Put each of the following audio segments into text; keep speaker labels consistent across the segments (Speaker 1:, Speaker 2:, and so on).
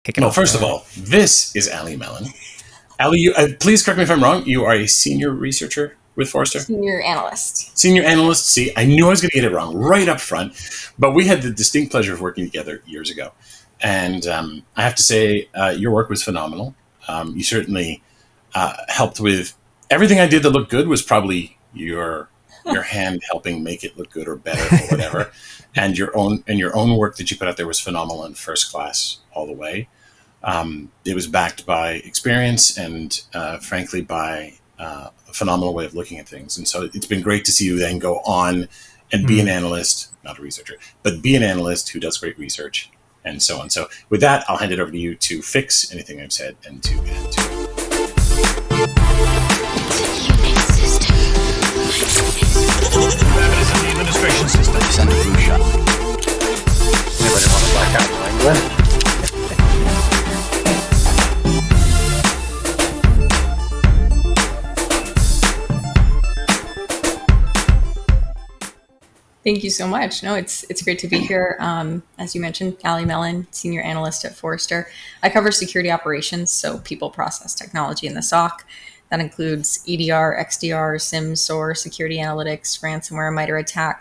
Speaker 1: Kick it
Speaker 2: Well,
Speaker 1: off
Speaker 2: first
Speaker 1: there.
Speaker 2: of all, this is Allie Mellen. Allie, please correct me if I'm wrong. You are a senior researcher with Forrester?
Speaker 3: Senior analyst.
Speaker 2: Senior analyst. See, I knew I was going to get it wrong right up front, but we had the distinct pleasure of working together years ago. And I have to say, your work was phenomenal. You certainly helped with everything I did that looked good was probably your hand helping make it look good or better or whatever. And your own work that you put out there was phenomenal and first class all the way. It was backed by experience and, frankly, by a phenomenal way of looking at things. And so it's been great to see you then go on and be an analyst, not a researcher, but be an analyst who does great research and so on. So with that, I'll hand it over to you to fix anything I've said and to add to it.
Speaker 4: It's an administration system.
Speaker 5: Send a flu shot. Anybody want to black out New England?
Speaker 3: Thank you so much. No, it's great to be here. As you mentioned, Allie Mellen, senior analyst at Forrester. I cover security operations, so people, process, technology in the SOC. That includes EDR, XDR, SIM, SOAR, security analytics, ransomware, MITRE ATT&CK,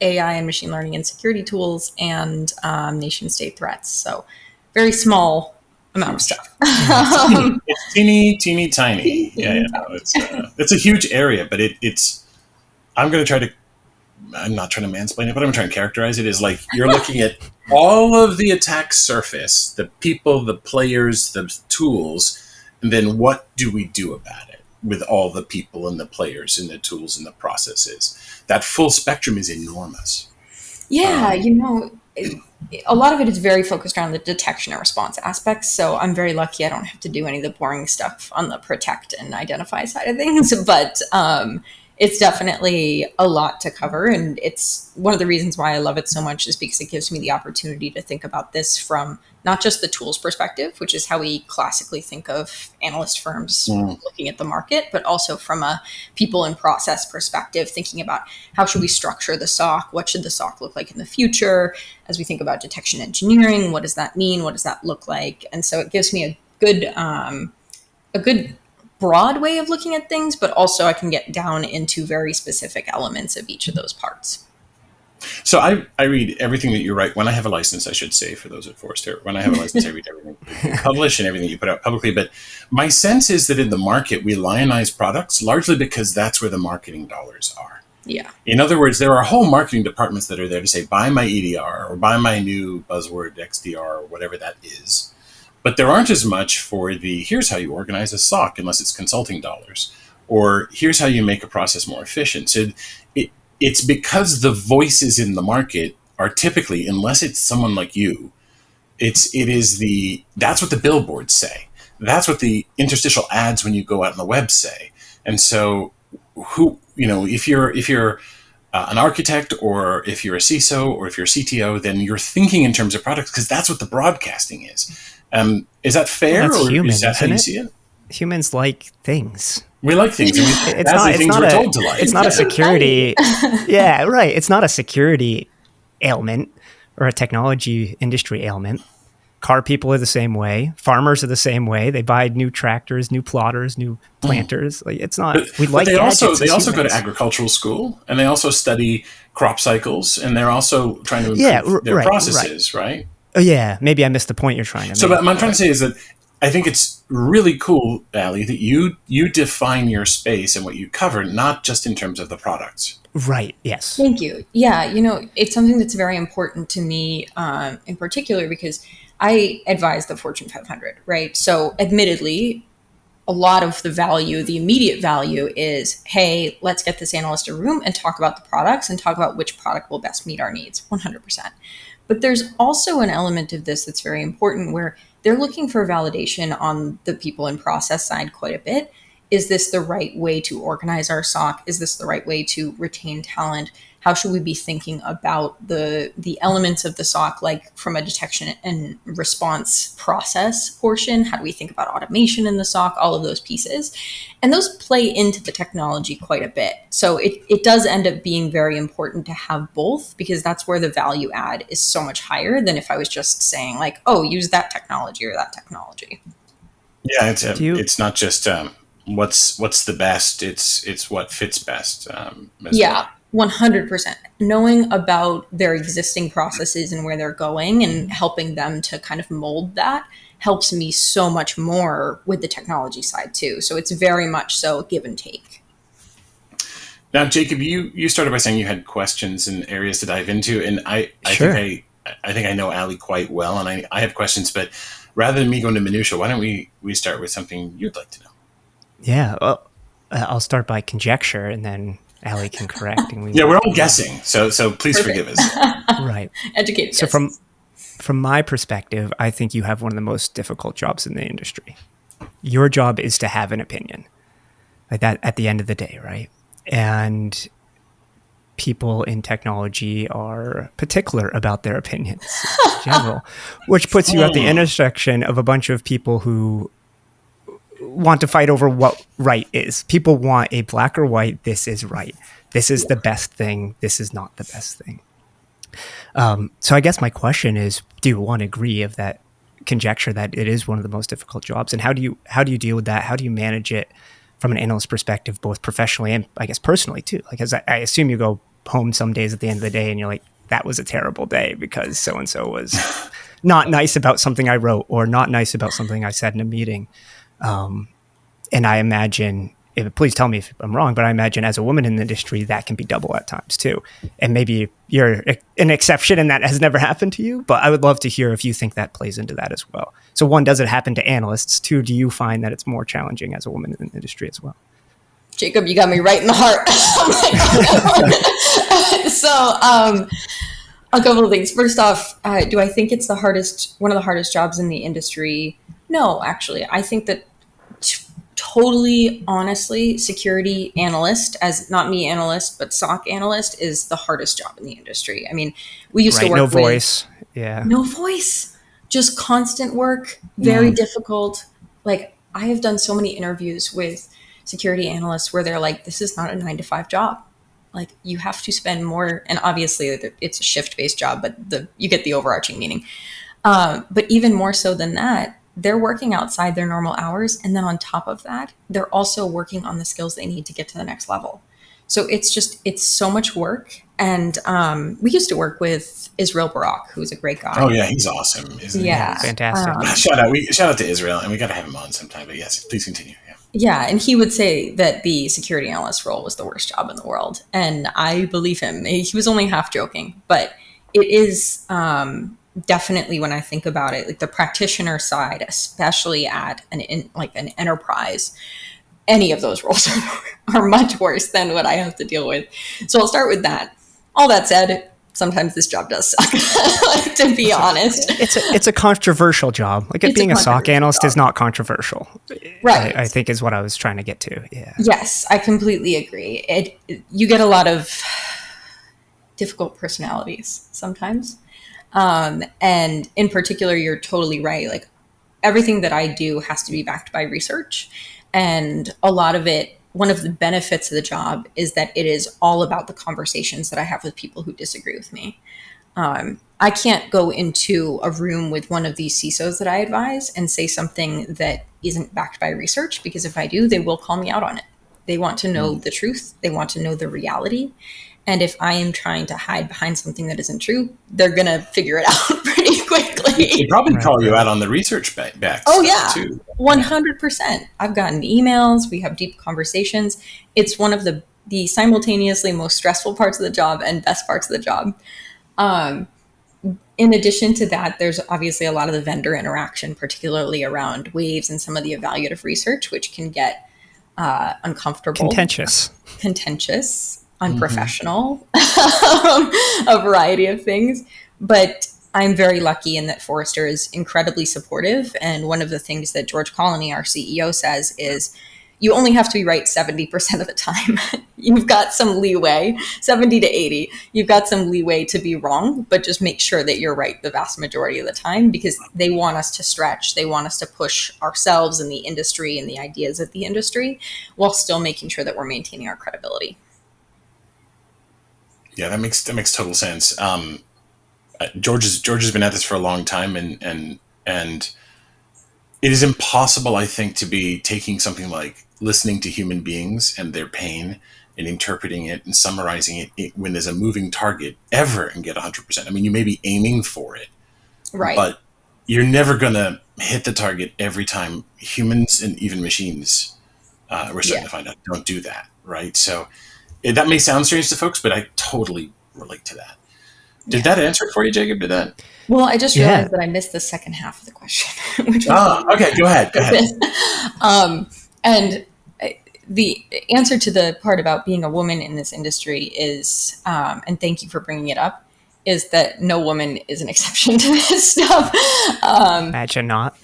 Speaker 3: AI and machine learning and security tools, and nation-state threats. So very small amount of stuff.
Speaker 2: It's teeny tiny. Yeah, it's a huge area, but it's. I'm going to try to. I'm not trying to mansplain it, but I'm trying to characterize it as like you're looking at all of the attack surface, the people, the players, the tools, and then what do we do about it with all the people and the players and the tools and the processes? That full spectrum is enormous.
Speaker 3: Yeah, a lot of it is very focused around the detection and response aspects. So I'm very lucky I don't have to do any of the boring stuff on the protect and identify side of things. But it's definitely a lot to cover. And it's one of the reasons why I love it so much is because it gives me the opportunity to think about this from not just the tools perspective, which is how we classically think of analyst firms looking at the market, but also from a people and process perspective, thinking about how should we structure the SOC? What should the SOC look like in the future? As we think about detection engineering, what does that mean? What does that look like? And so it gives me a good broad way of looking at things, but also I can get down into very specific elements of each of those parts.
Speaker 2: So I read everything that you write. When I have a license, I should say, for those at Forrester, when I have a license, I read everything you publish and everything you put out publicly. But my sense is that in the market, we lionize products largely because that's where the marketing dollars are.
Speaker 3: Yeah.
Speaker 2: In other words, there are whole marketing departments that are there to say, buy my EDR or buy my new buzzword XDR or whatever that is. But there aren't as much for the, here's how you organize a SOC, unless it's consulting dollars, or here's how you make a process more efficient. So it's because the voices in the market are typically, unless it's someone like you, that's what the billboards say. That's what the interstitial ads when you go out on the web say. And so if you're an architect, or if you're a CISO, or if you're a CTO, then you're thinking in terms of products because that's what the broadcasting is. Is that fair,
Speaker 1: That's
Speaker 2: or
Speaker 1: human,
Speaker 2: is that how you
Speaker 1: isn't
Speaker 2: see it?
Speaker 1: Humans like things.
Speaker 2: We like things.
Speaker 1: It's
Speaker 2: It's
Speaker 1: not a security. Yeah, right. It's not a security ailment or a technology industry ailment. Car people are the same way. Farmers are the same way. They buy new tractors, new plotters, new planters. Like it's not.
Speaker 2: But they also go to agricultural school, and they also study crop cycles, and they're also trying to improve their processes, right?
Speaker 1: Oh yeah, maybe I missed the point you're trying to make.
Speaker 2: So what I'm trying to say is that I think it's really cool, Allie, that you define your space and what you cover, not just in terms of the products.
Speaker 1: Right, yes.
Speaker 3: Thank you. Yeah, it's something that's very important to me in particular because I advise the Fortune 500, right? So admittedly, a lot of the value, the immediate value is, hey, let's get this analyst a room and talk about the products and talk about which product will best meet our needs, 100%. But there's also an element of this that's very important where they're looking for validation on the people and process side quite a bit. Is this the right way to organize our SOC? Is this the right way to retain talent? how should we be thinking about the elements of the SOC, like from a detection and response process portion? How do we think about automation in the SOC? All of those pieces. And those play into the technology quite a bit. So it does end up being very important to have both, because that's where the value add is so much higher than if I was just saying like, oh, use that technology or that technology.
Speaker 2: Yeah, it's not just what's the best. It's what fits best.
Speaker 3: Yeah, 100%. Knowing about their existing processes and where they're going and helping them to kind of mold that helps me so much more with the technology side too. So it's very much so give and take.
Speaker 2: Now, Jacob, you started by saying you had questions and areas to dive into, and I
Speaker 1: Sure.
Speaker 2: think I know Allie quite well, and I have questions, but rather than me going to minutia, why don't we start with something you'd like to know?
Speaker 1: Yeah. Well, I'll start by conjecture, and then Allie can correct. And
Speaker 2: We're all guessing, so please
Speaker 3: Perfect.
Speaker 2: forgive us.
Speaker 1: Right.
Speaker 3: Educated
Speaker 1: So
Speaker 3: guesses.
Speaker 1: from my perspective, I think you have one of the most difficult jobs in the industry. Your job is to have an opinion, like that at the end of the day, right? And people in technology are particular about their opinions in general, which puts you at the intersection of a bunch of people who want to fight over what right is. People want a black or white, this is right. This is the best thing. This is not the best thing. So I guess my question is, do you one agree of that conjecture that it is one of the most difficult jobs? And how do you deal with that? How do you manage it from an analyst perspective, both professionally and I guess personally too? Like, as I assume you go home some days at the end of the day and you're like, that was a terrible day because so-and-so was not nice about something I wrote or not nice about something I said in a meeting. And I imagine, please tell me if I'm wrong, but I imagine as a woman in the industry, that can be double at times too. And maybe you're an exception and that has never happened to you, but I would love to hear if you think that plays into that as well. So one, does it happen to analysts? Two, do you find that it's more challenging as a woman in the industry as well?
Speaker 3: Jacob, you got me right in the heart. So, a couple of things. First off, do I think it's one of the hardest jobs in the industry? No, actually. I think that totally honestly, security analyst, as not me analyst, but SOC analyst, is the hardest job in the industry. I mean, we used to work
Speaker 1: no voice. Yeah.
Speaker 3: No voice. Just constant work, very difficult. Like, I have done so many interviews with security analysts where they're like, this is not a 9-to-5 job. Like, you have to spend more, and obviously it's a shift-based job, but you get the overarching meaning. But even more so than that, they're working outside their normal hours. And then on top of that, they're also working on the skills they need to get to the next level. So it's so much work. And we used to work with Israel Barak, who's a great guy.
Speaker 2: Oh yeah, he's awesome, isn't he?
Speaker 3: Yeah.
Speaker 1: Fantastic.
Speaker 2: Shout out to Israel, and we got to have him on sometime. But yes, please continue.
Speaker 3: Yeah, and he would say that the security analyst role was the worst job in the world. And I believe him. He was only half joking, but it is definitely, when I think about it, like the practitioner side, especially at an enterprise, any of those roles are much worse than what I have to deal with. So I'll start with that. All that said, sometimes this job does suck, like, to be honest.
Speaker 1: It's a controversial job. Like, being a SOC analyst is not controversial.
Speaker 3: Right.
Speaker 1: I think is what I was trying to get to. Yeah.
Speaker 3: Yes, I completely agree. You get a lot of difficult personalities sometimes. And in particular, you're totally right. Like, everything that I do has to be backed by research. And a lot of it, one of the benefits of the job is that it is all about the conversations that I have with people who disagree with me. I can't go into a room with one of these CISOs that I advise and say something that isn't backed by research, because if I do, they will call me out on it. They want to know the truth. They want to know the reality. And if I am trying to hide behind something that isn't true, they're going to figure it out pretty quickly.
Speaker 2: They probably call you out on the research back.
Speaker 3: Oh, yeah,
Speaker 2: too.
Speaker 3: 100%. I've gotten emails. We have deep conversations. It's one of the simultaneously most stressful parts of the job and best parts of the job. In addition to that, there's obviously a lot of the vendor interaction, particularly around waves and some of the evaluative research, which can get uncomfortable. Contentious. Unprofessional, a variety of things. But I'm very lucky in that Forrester is incredibly supportive. And one of the things that George Colony, our CEO, says is, you only have to be right 70% of the time. You've got some leeway, 70 to 80. You've got some leeway to be wrong, but just make sure that you're right the vast majority of the time, because they want us to stretch. They want us to push ourselves and the industry and the ideas of the industry while still making sure that we're maintaining our credibility.
Speaker 2: Yeah, that makes total sense. George has been at this for a long time, and it is impossible, I think, to be taking something like listening to human beings and their pain and interpreting it and summarizing it when there's a moving target ever and get 100%. I mean, you may be aiming for it,
Speaker 3: Right.
Speaker 2: but you're never going to hit the target every time. Humans and even machines, we're starting to find out, don't do that, right? So that may sound strange to folks, but I totally relate to that. Did that answer it for you, Jacob? Did that?
Speaker 3: Well, I just realized that I missed the second half of the question. Which was
Speaker 2: okay. Go ahead.
Speaker 3: And the answer to the part about being a woman in this industry is, and thank you for bringing it up, is that no woman is an exception to this stuff.
Speaker 1: Imagine not.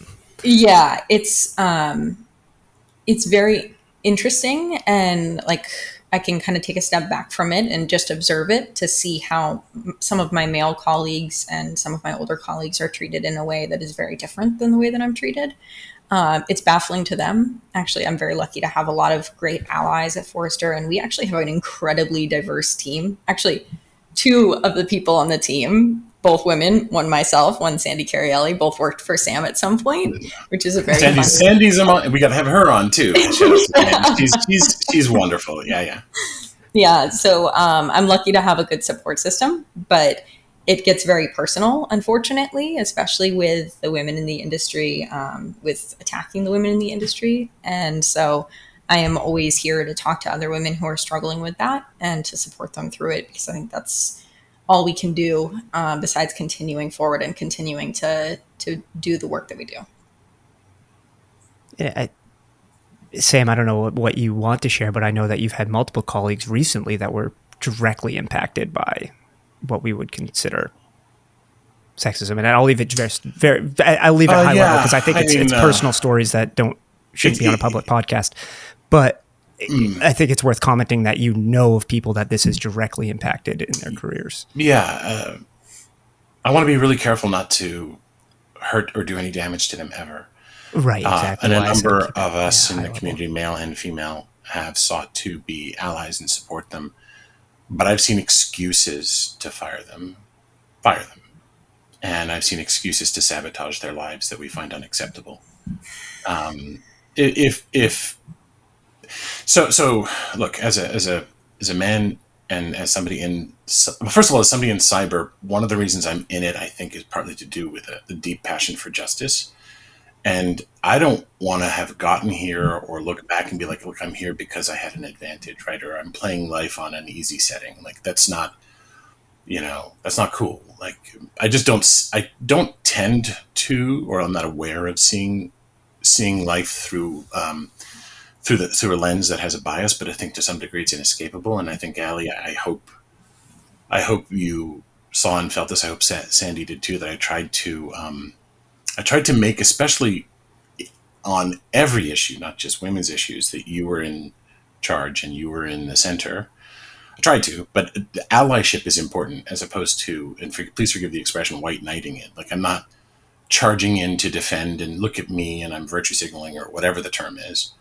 Speaker 3: Yeah, it's very interesting, and like I can kind of take a step back from it and just observe it to see how some of my male colleagues and some of my older colleagues are treated in a way that is very different than the way that I'm treated. It's baffling to them. Actually, I'm very lucky to have a lot of great allies at Forrester, and we actually have an incredibly diverse team. Actually, two of the people on the team, both women, one myself, one Sandy Carielli, both worked for Sam at some point, which is a very
Speaker 2: Sandy's we got to have her on too. She's wonderful. Yeah.
Speaker 3: So I'm lucky to have a good support system, but it gets very personal, unfortunately, especially with the women in the industry, with attacking the women in the industry. And so I am always here to talk to other women who are struggling with that and to support them through it, because I think that's all we can do, besides continuing forward and continuing to do the work that we do.
Speaker 1: Yeah, Sam, I don't know what you want to share, but I know that you've had multiple colleagues recently that were directly impacted by what we would consider sexism, and I'll leave it I'll leave it high level because I think it's personal stories that shouldn't be on a public podcast, but I think it's worth commenting that you know of people that this has directly impacted in their careers.
Speaker 2: Yeah. I want to be really careful not to hurt or do any damage to them ever.
Speaker 1: Right, exactly.
Speaker 2: And a number of us in the community, male and female, have sought to be allies and support them. But I've seen excuses to fire them. And I've seen excuses to sabotage their lives that we find unacceptable. So look, as a man and as somebody first of all, as somebody in cyber, one of the reasons I'm in it, I think, is partly to do with the deep passion for justice. And I don't want to have gotten here or look back and be like, look, I'm here because I had an advantage, right? Or I'm playing life on an easy setting. Like that's not cool. Like I don't tend to, or I'm not aware of seeing life through a lens that has a bias, but I think to some degree it's inescapable. And I think, Allie, I hope you saw and felt this. I hope Sandy did too, that I tried to make, especially on every issue, not just women's issues, that you were in charge and you were in the center. I tried to, but the allyship is important as opposed to, and please forgive the expression, white knighting it. Like I'm not charging in to defend and look at me and I'm virtue signaling or whatever the term is.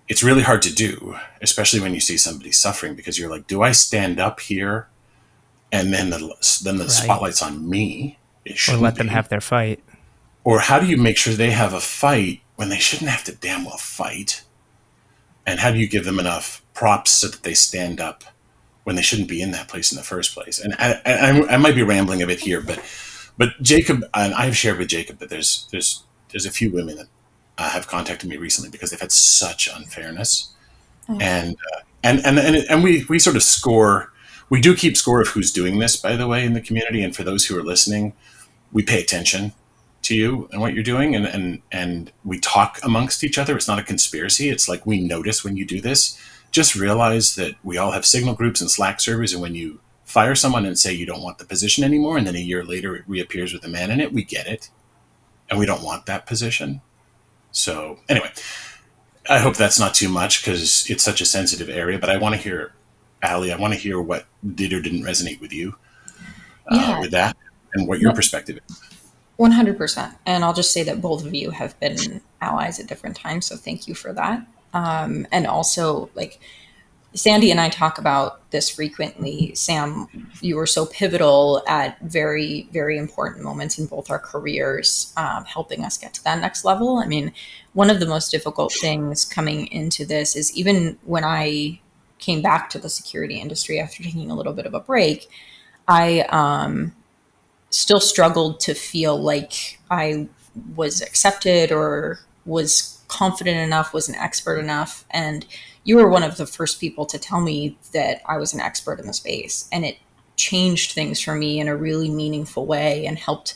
Speaker 2: It's really hard to do, especially when you see somebody suffering, because you're like, do I stand up here and then the spotlight's on me?
Speaker 1: Or let them have their fight.
Speaker 2: Or how do you make sure they have a fight when they shouldn't have to damn well fight? And how do you give them enough props so that they stand up when they shouldn't be in that place in the first place? And I might be rambling a bit here, but Jacob, and I've shared with Jacob that there's a few women that have contacted me recently because they've had such unfairness, and we sort of score. We do keep score of who's doing this, by the way, in the community. And for those who are listening, we pay attention to you and what you're doing, and we talk amongst each other. It's not a conspiracy. It's like we notice when you do this. Just realize that we all have Signal groups and Slack servers, and when you fire someone and say you don't want the position anymore, and then a year later it reappears with a man in it, we get it, and we don't want that position. So anyway, I hope that's not too much because it's such a sensitive area, but I want to hear, Allie, I want to hear what did or didn't resonate with you
Speaker 3: Yeah.
Speaker 2: with that and what your perspective is.
Speaker 3: 100%. And I'll just say that both of you have been allies at different times. So thank you for that. And also, like, Sandy and I talk about this frequently. Sam, you were so pivotal at very, very important moments in both our careers, helping us get to that next level. I mean, one of the most difficult things coming into this is even when I came back to the security industry after taking a little bit of a break, I still struggled to feel like I was accepted or was confident enough, was an expert enough. And you were one of the first people to tell me that I was an expert in the space. And it changed things for me in a really meaningful way and helped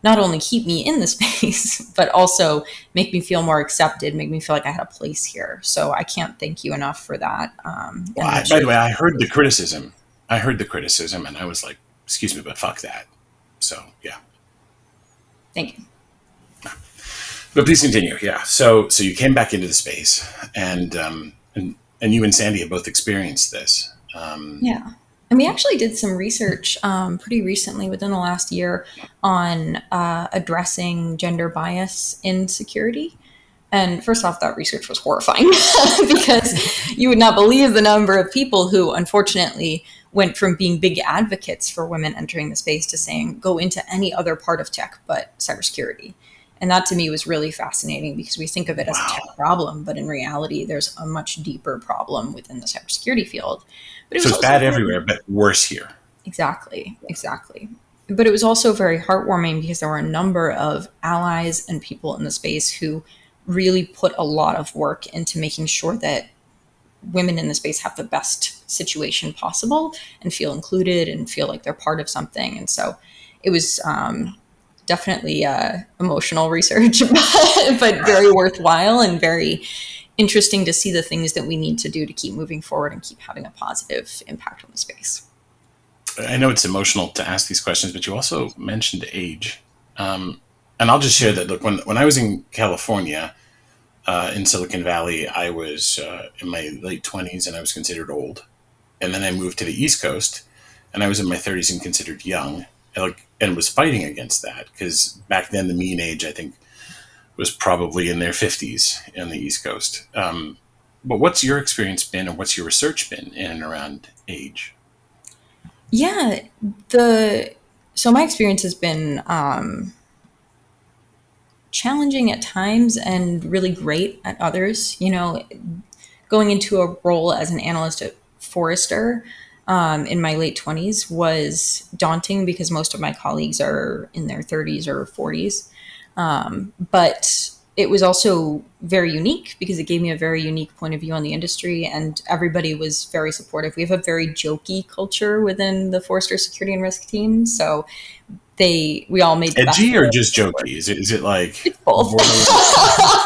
Speaker 3: not only keep me in the space, but also make me feel more accepted, make me feel like I had a place here. So I can't thank you enough for that.
Speaker 2: By the way, I heard the criticism. And I was like, excuse me, but fuck that. So, yeah.
Speaker 3: Thank you.
Speaker 2: But please continue. Yeah. So you came back into the space, and you and Sandy have both experienced this.
Speaker 3: Yeah. And we actually did some research pretty recently within the last year on addressing gender bias in security. And first off, that research was horrifying because you would not believe the number of people who unfortunately went from being big advocates for women entering the space to saying, go into any other part of tech but cybersecurity. And that to me was really fascinating because we think of it as a tech problem, but in reality, there's a much deeper problem within the cybersecurity field. But
Speaker 2: so it's bad everywhere, but worse here.
Speaker 3: Exactly. But it was also very heartwarming because there were a number of allies and people in the space who really put a lot of work into making sure that women in the space have the best situation possible and feel included and feel like they're part of something. And so it was definitely emotional research, but very worthwhile and very interesting to see the things that we need to do to keep moving forward and keep having a positive impact on the space.
Speaker 2: I know it's emotional to ask these questions, but you also mentioned age. And I'll just share that, look, when I was in California, in Silicon Valley, I was in my late 20s and I was considered old. And then I moved to the East Coast and I was in my 30s and considered young, and was fighting against that because back then the mean age, I think, was probably in their 50s on the East Coast. But what's your experience been, and what's your research been in and around age?
Speaker 3: Yeah, so my experience has been challenging at times and really great at others. You know, going into a role as an analyst at Forrester in my late 20s was daunting because most of my colleagues are in their 30s or 40s. But it was also very unique because it gave me a very unique point of view on the industry, and everybody was very supportive. We have a very jokey culture within the Forrester Security and Risk team. So we all made
Speaker 2: edgy or just jokey? Is it like
Speaker 3: it's both?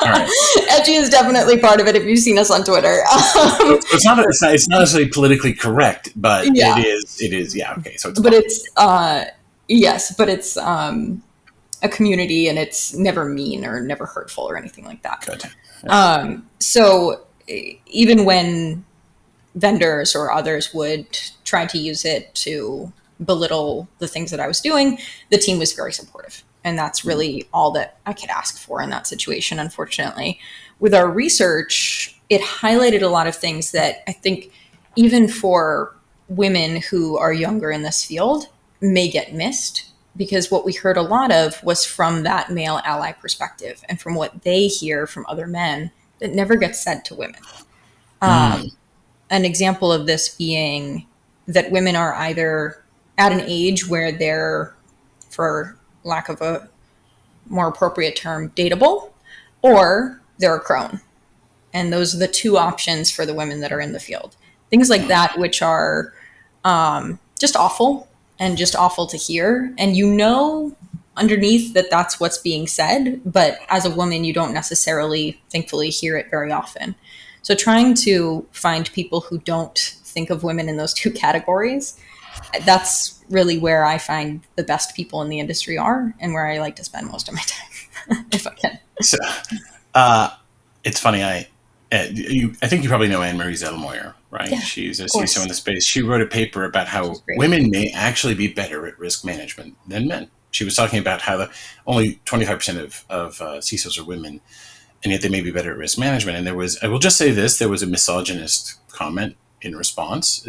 Speaker 2: Right.
Speaker 3: Edgy is definitely part of it. If you've seen us on Twitter,
Speaker 2: it's not necessarily politically correct, but yeah. It is. Yeah. Okay. So
Speaker 3: it's a community, and it's never mean or never hurtful or anything like that.
Speaker 2: Good. Yeah.
Speaker 3: So even when vendors or others would try to use it to belittle the things that I was doing, the team was very supportive. And that's really all that I could ask for in that situation, unfortunately. With our research, it highlighted a lot of things that I think even for women who are younger in this field may get missed, because what we heard a lot of was from that male ally perspective and from what they hear from other men that never gets said to women. An example of this being that women are either at an age where they're, for lack of a more appropriate term, dateable, or they're a crone. And those are the two options for the women that are in the field. Things like that, which are just awful and just awful to hear. And you know underneath that that's what's being said, but as a woman, you don't necessarily, thankfully, hear it very often. So trying to find people who don't think of women in those two categories, that's really where I find the best people in the industry are, and where I like to spend most of my time, if I can.
Speaker 2: So, it's funny. I think you probably know Anne-Marie Zellmoyer, right?
Speaker 3: Yeah,
Speaker 2: She's a
Speaker 3: of course.
Speaker 2: CISO in the space. She wrote a paper about how
Speaker 3: She's great.
Speaker 2: women may actually be better at risk management than men. She was talking about how only 25% of CISOs are women, and yet they may be better at risk management. And I will just say this, there was a misogynist comment in response.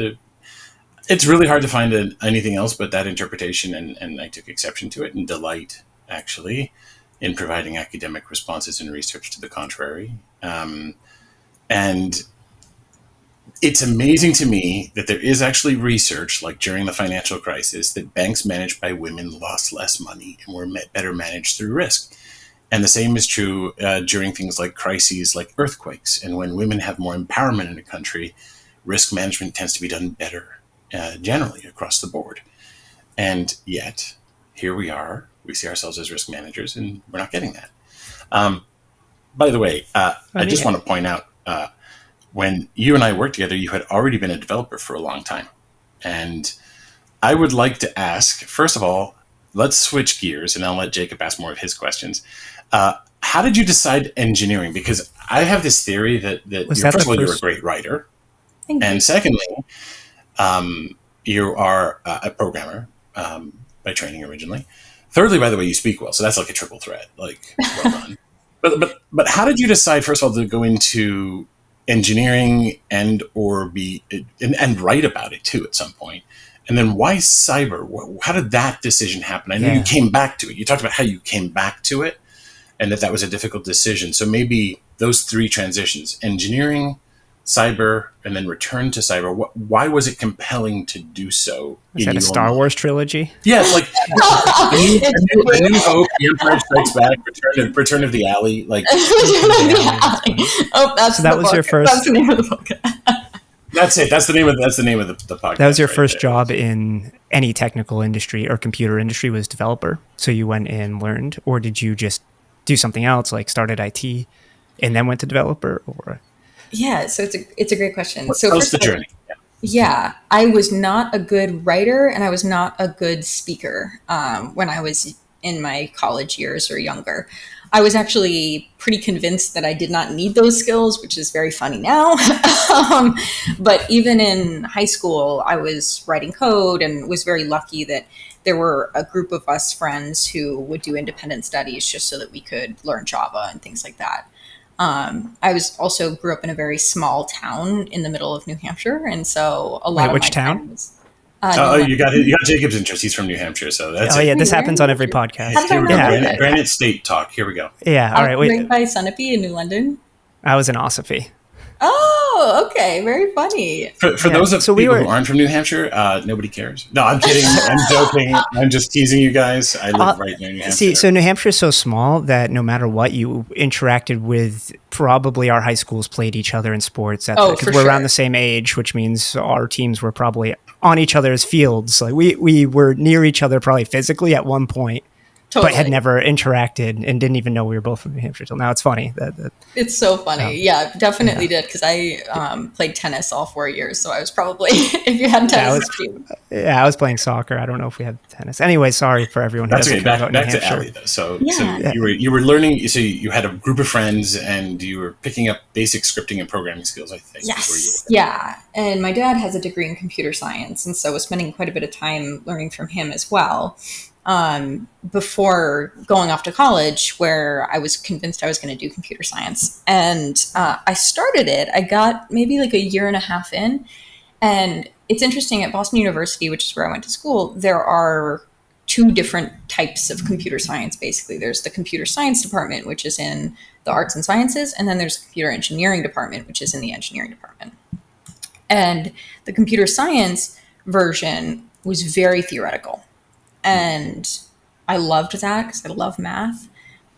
Speaker 2: It's really hard to find anything else but that interpretation, and I took exception to it and delight, actually, in providing academic responses and research to the contrary. And it's amazing to me that there is actually research, like during the financial crisis, that banks managed by women lost less money and were better managed through risk. And the same is true during things like crises like earthquakes. And when women have more empowerment in a country, risk management tends to be done better generally across the board. And yet, here we are. We see ourselves as risk managers, and we're not getting that. By the way, I just want to point out, when you and I worked together, you had already been a developer for a long time. And I would like to ask, first of all, let's switch gears, and I'll let Jacob ask more of his questions. How did you decide engineering? Because I have this theory that first of all, you're a great writer. And secondly, you are a programmer by training originally. Thirdly, by the way, you speak well. So that's like a triple threat. Like, well done. But how did you decide, first of all, to go into engineering and write about it too at some point? And then why cyber? How did that decision happen? I know you came back to it. You talked about how you came back to it and that was a difficult decision. So maybe those three transitions, engineering, cyber, and then return to cyber. Why was it compelling to do so?
Speaker 1: Is that a Star Wars trilogy?
Speaker 2: Yeah, like a new Hope, The Empire Strikes Back, Return of the Alley. Like,
Speaker 3: oh, that's
Speaker 1: so that was
Speaker 3: book.
Speaker 1: your first.
Speaker 3: That's the name of the book.
Speaker 2: That's it. That's the name of the podcast.
Speaker 1: That was your first job in any technical industry or computer industry, was developer. So you went and learned, or did you just do something else, like started IT and then went to developer? Or
Speaker 3: yeah, so it's a great question.
Speaker 2: So first the journey.
Speaker 3: Yeah, I was not a good writer and I was not a good speaker when I was in my college years or younger. I was actually pretty convinced that I did not need those skills, which is very funny now. But even in high school, I was writing code and was very lucky that there were a group of us friends who would do independent studies just so that we could learn Java and things like that. I also grew up in a very small town in the middle of New Hampshire, and so a lot of
Speaker 1: which
Speaker 3: my
Speaker 1: town?
Speaker 3: time was,
Speaker 2: You got Jacob's interest. He's from New Hampshire, so that's
Speaker 1: this happens on every podcast.
Speaker 2: Here we go. Granite State talk. Here we go.
Speaker 1: Yeah, all right.
Speaker 3: Right by Sunapee in New London.
Speaker 1: I was in Ossipee.
Speaker 3: Oh, okay. Very funny.
Speaker 2: For those of people who aren't from New Hampshire, nobody cares. No, I'm kidding. I'm joking. I'm just teasing you guys. I live right near New Hampshire.
Speaker 1: See, so New Hampshire is so small that no matter what, you interacted with, probably our high schools played each other in sports. Because we're around the same age, which means our teams were probably on each other's fields. Like we were near each other probably physically at one point. Totally. But had never interacted and didn't even know we were both from New Hampshire till now. It's funny.
Speaker 3: It's so funny. Yeah, definitely did. Because I played tennis all 4 years. So I was probably, if you had tennis.
Speaker 1: I was playing soccer. I don't know if we had tennis. Anyway, sorry for everyone who doesn't care about New Hampshire. Back to Allie,
Speaker 2: though. So you were learning, so you had a group of friends and you were picking up basic scripting and programming skills, I think.
Speaker 3: Yes. Yeah. And my dad has a degree in computer science. And so I was spending quite a bit of time learning from him as well. Before going off to college, where I was convinced I was going to do computer science. And I started it. I got maybe like a year and a half in. And it's interesting, at Boston University, which is where I went to school, there are two different types of computer science, basically. There's the computer science department, which is in the arts and sciences. And then there's the computer engineering department, which is in the engineering department. And the computer science version was very theoretical. And I loved that because I love math,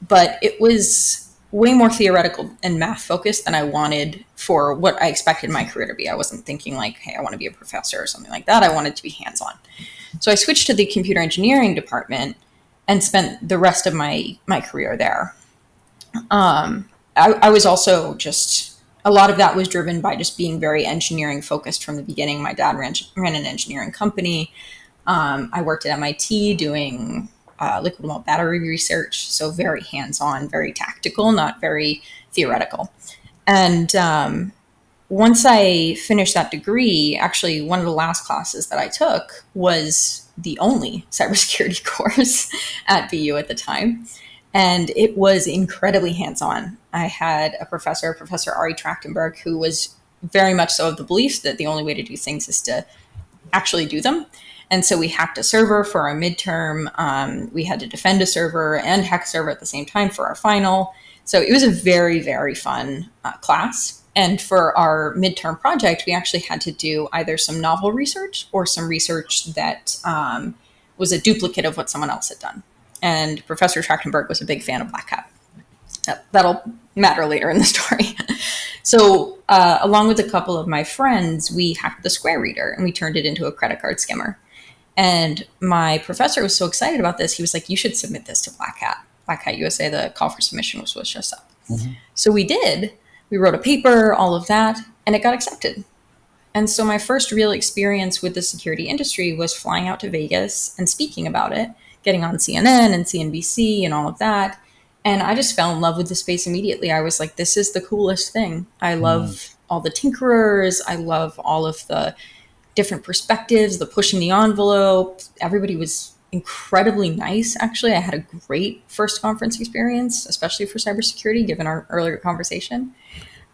Speaker 3: but it was way more theoretical and math focused than I wanted for what I expected my career to be. I wasn't thinking like, hey, I want to be a professor or something like that. I wanted to be hands-on. So I switched to the computer engineering department and spent the rest of my career there. I was also just, a lot of that was driven by just being very engineering focused from the beginning. My dad ran an engineering company. I worked at MIT doing liquid battery research, so very hands-on, very tactical, not very theoretical. And once I finished that degree, actually, one of the last classes that I took was the only cybersecurity course at BU at the time. And it was incredibly hands-on. I had a professor, Professor Ari Trachtenberg, who was very much so of the belief that the only way to do things is to actually do them. And so we hacked a server for our midterm. We had to defend a server and hack a server at the same time for our final. So it was a very, very fun class. And for our midterm project, we actually had to do either some novel research or some research that was a duplicate of what someone else had done. And Professor Trachtenberg was a big fan of Black Hat. That'll matter later in the story. So along with a couple of my friends, we hacked the Square Reader and we turned it into a credit card skimmer. And my professor was so excited about this. He was like, you should submit this to Black Hat. Black Hat USA, the call for submission was just up. Mm-hmm. So we did. We wrote a paper, all of that, and it got accepted. And so my first real experience with the security industry was flying out to Vegas and speaking about it, getting on CNN and CNBC and all of that. And I just fell in love with the space immediately. I was like, this is the coolest thing. I love all the tinkerers. I love all of the different perspectives, the pushing the envelope. Everybody was incredibly nice. Actually, I had a great first conference experience, especially for cybersecurity, given our earlier conversation.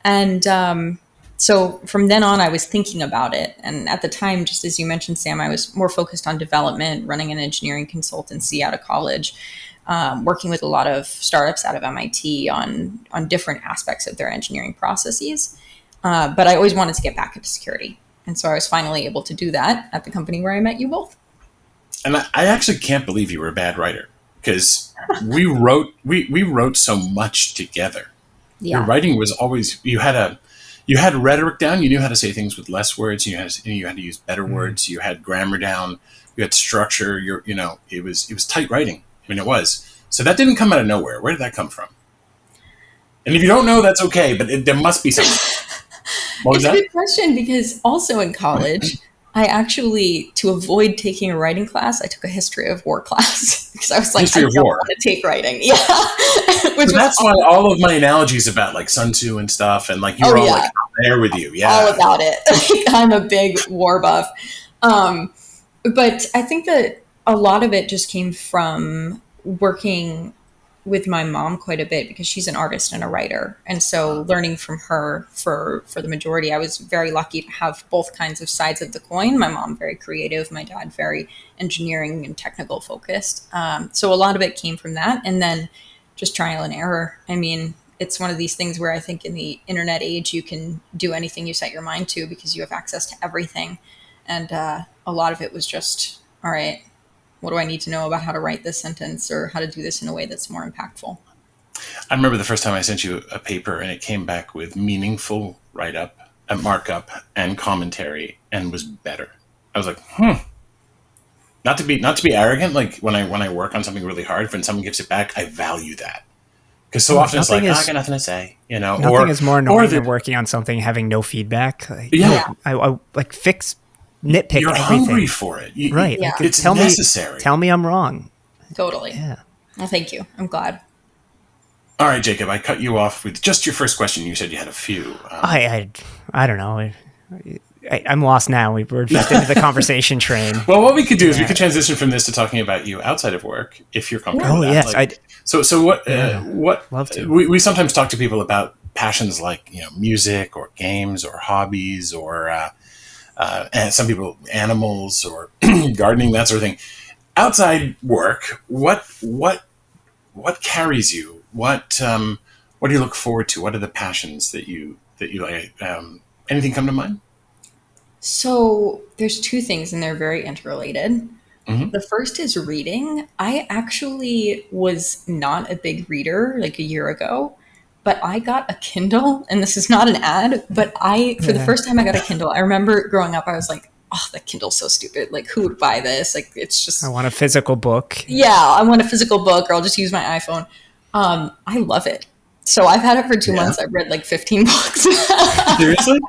Speaker 3: And so from then on, I was thinking about it. And at the time, just as you mentioned, Sam, I was more focused on development, running an engineering consultancy out of college, working with a lot of startups out of MIT on different aspects of their engineering processes. But I always wanted to get back into security. And so I was finally able to do that at the company where I met you both.
Speaker 2: And I actually can't believe you were a bad writer, because we wrote so much together. Yeah. Your writing was always, you had rhetoric down. You knew how to say things with less words. You had to use better words. You had grammar down. You had structure. It was tight writing. I mean, it was. So that didn't come out of nowhere. Where did that come from? And if you don't know, that's okay. But there must be something. What was
Speaker 3: it's
Speaker 2: that?
Speaker 3: a good question, because also in college, I actually, to avoid taking a writing class, I took a history of war class because I was like, I don't want to take writing. Yeah.
Speaker 2: That's why all of my analogies about like Sun Tzu and stuff, and like you were all like there with you. Yeah.
Speaker 3: All about it. Like, I'm a big war buff. But I think that a lot of it just came from working with my mom quite a bit, because she's an artist and a writer. And so learning from her for the majority, I was very lucky to have both kinds of sides of the coin. My mom, very creative. My dad, very engineering and technical focused. So a lot of it came from that. And then just trial and error. I mean, it's one of these things where I think in the internet age, you can do anything you set your mind to because you have access to everything. And a lot of it was just, all right, what do I need to know about how to write this sentence or how to do this in a way that's more impactful?
Speaker 2: I remember the first time I sent you a paper and it came back with meaningful write-up and markup and commentary and was better. I was like, Not to be arrogant, like when I work on something really hard, when someone gives it back, I value that. Because so often it's like, I got nothing to say,
Speaker 1: Nothing is more annoying than working on something, having no feedback. I like fix nitpick
Speaker 2: You're
Speaker 1: everything.
Speaker 2: Hungry for it.
Speaker 1: Right.
Speaker 3: Yeah.
Speaker 1: Like,
Speaker 2: it's necessary.
Speaker 1: Tell me I'm wrong.
Speaker 3: Totally.
Speaker 1: Yeah.
Speaker 3: Well, thank you. I'm glad.
Speaker 2: All right, Jacob, I cut you off with just your first question. You said you had a few.
Speaker 1: I don't know. I'm lost now. We're just into the conversation train.
Speaker 2: Well, what we could do is we could transition from this to talking about you outside of work, if you're comfortable with that.
Speaker 1: Yes.
Speaker 2: Like, so what? What?
Speaker 1: Love to.
Speaker 2: We sometimes talk to people about passions like music or games or hobbies or and some people animals or gardening, that sort of thing. Outside work, what carries you? What do you look forward to? What are the passions that you like? Anything come to mind?
Speaker 3: So there's two things, and they're very interrelated.
Speaker 2: Mm-hmm.
Speaker 3: The first is reading. I actually was not a big reader like a year ago, but I got a Kindle, and this is not an ad, but for the first time I got a Kindle, I remember growing up, I was like, oh, the Kindle's so stupid. Like, who would buy this? Like, it's just...
Speaker 1: I want a physical book.
Speaker 3: Yeah, I want a physical book, or I'll just use my iPhone. I love it. So I've had it for 2 months. I've read like 15 books.
Speaker 2: Seriously?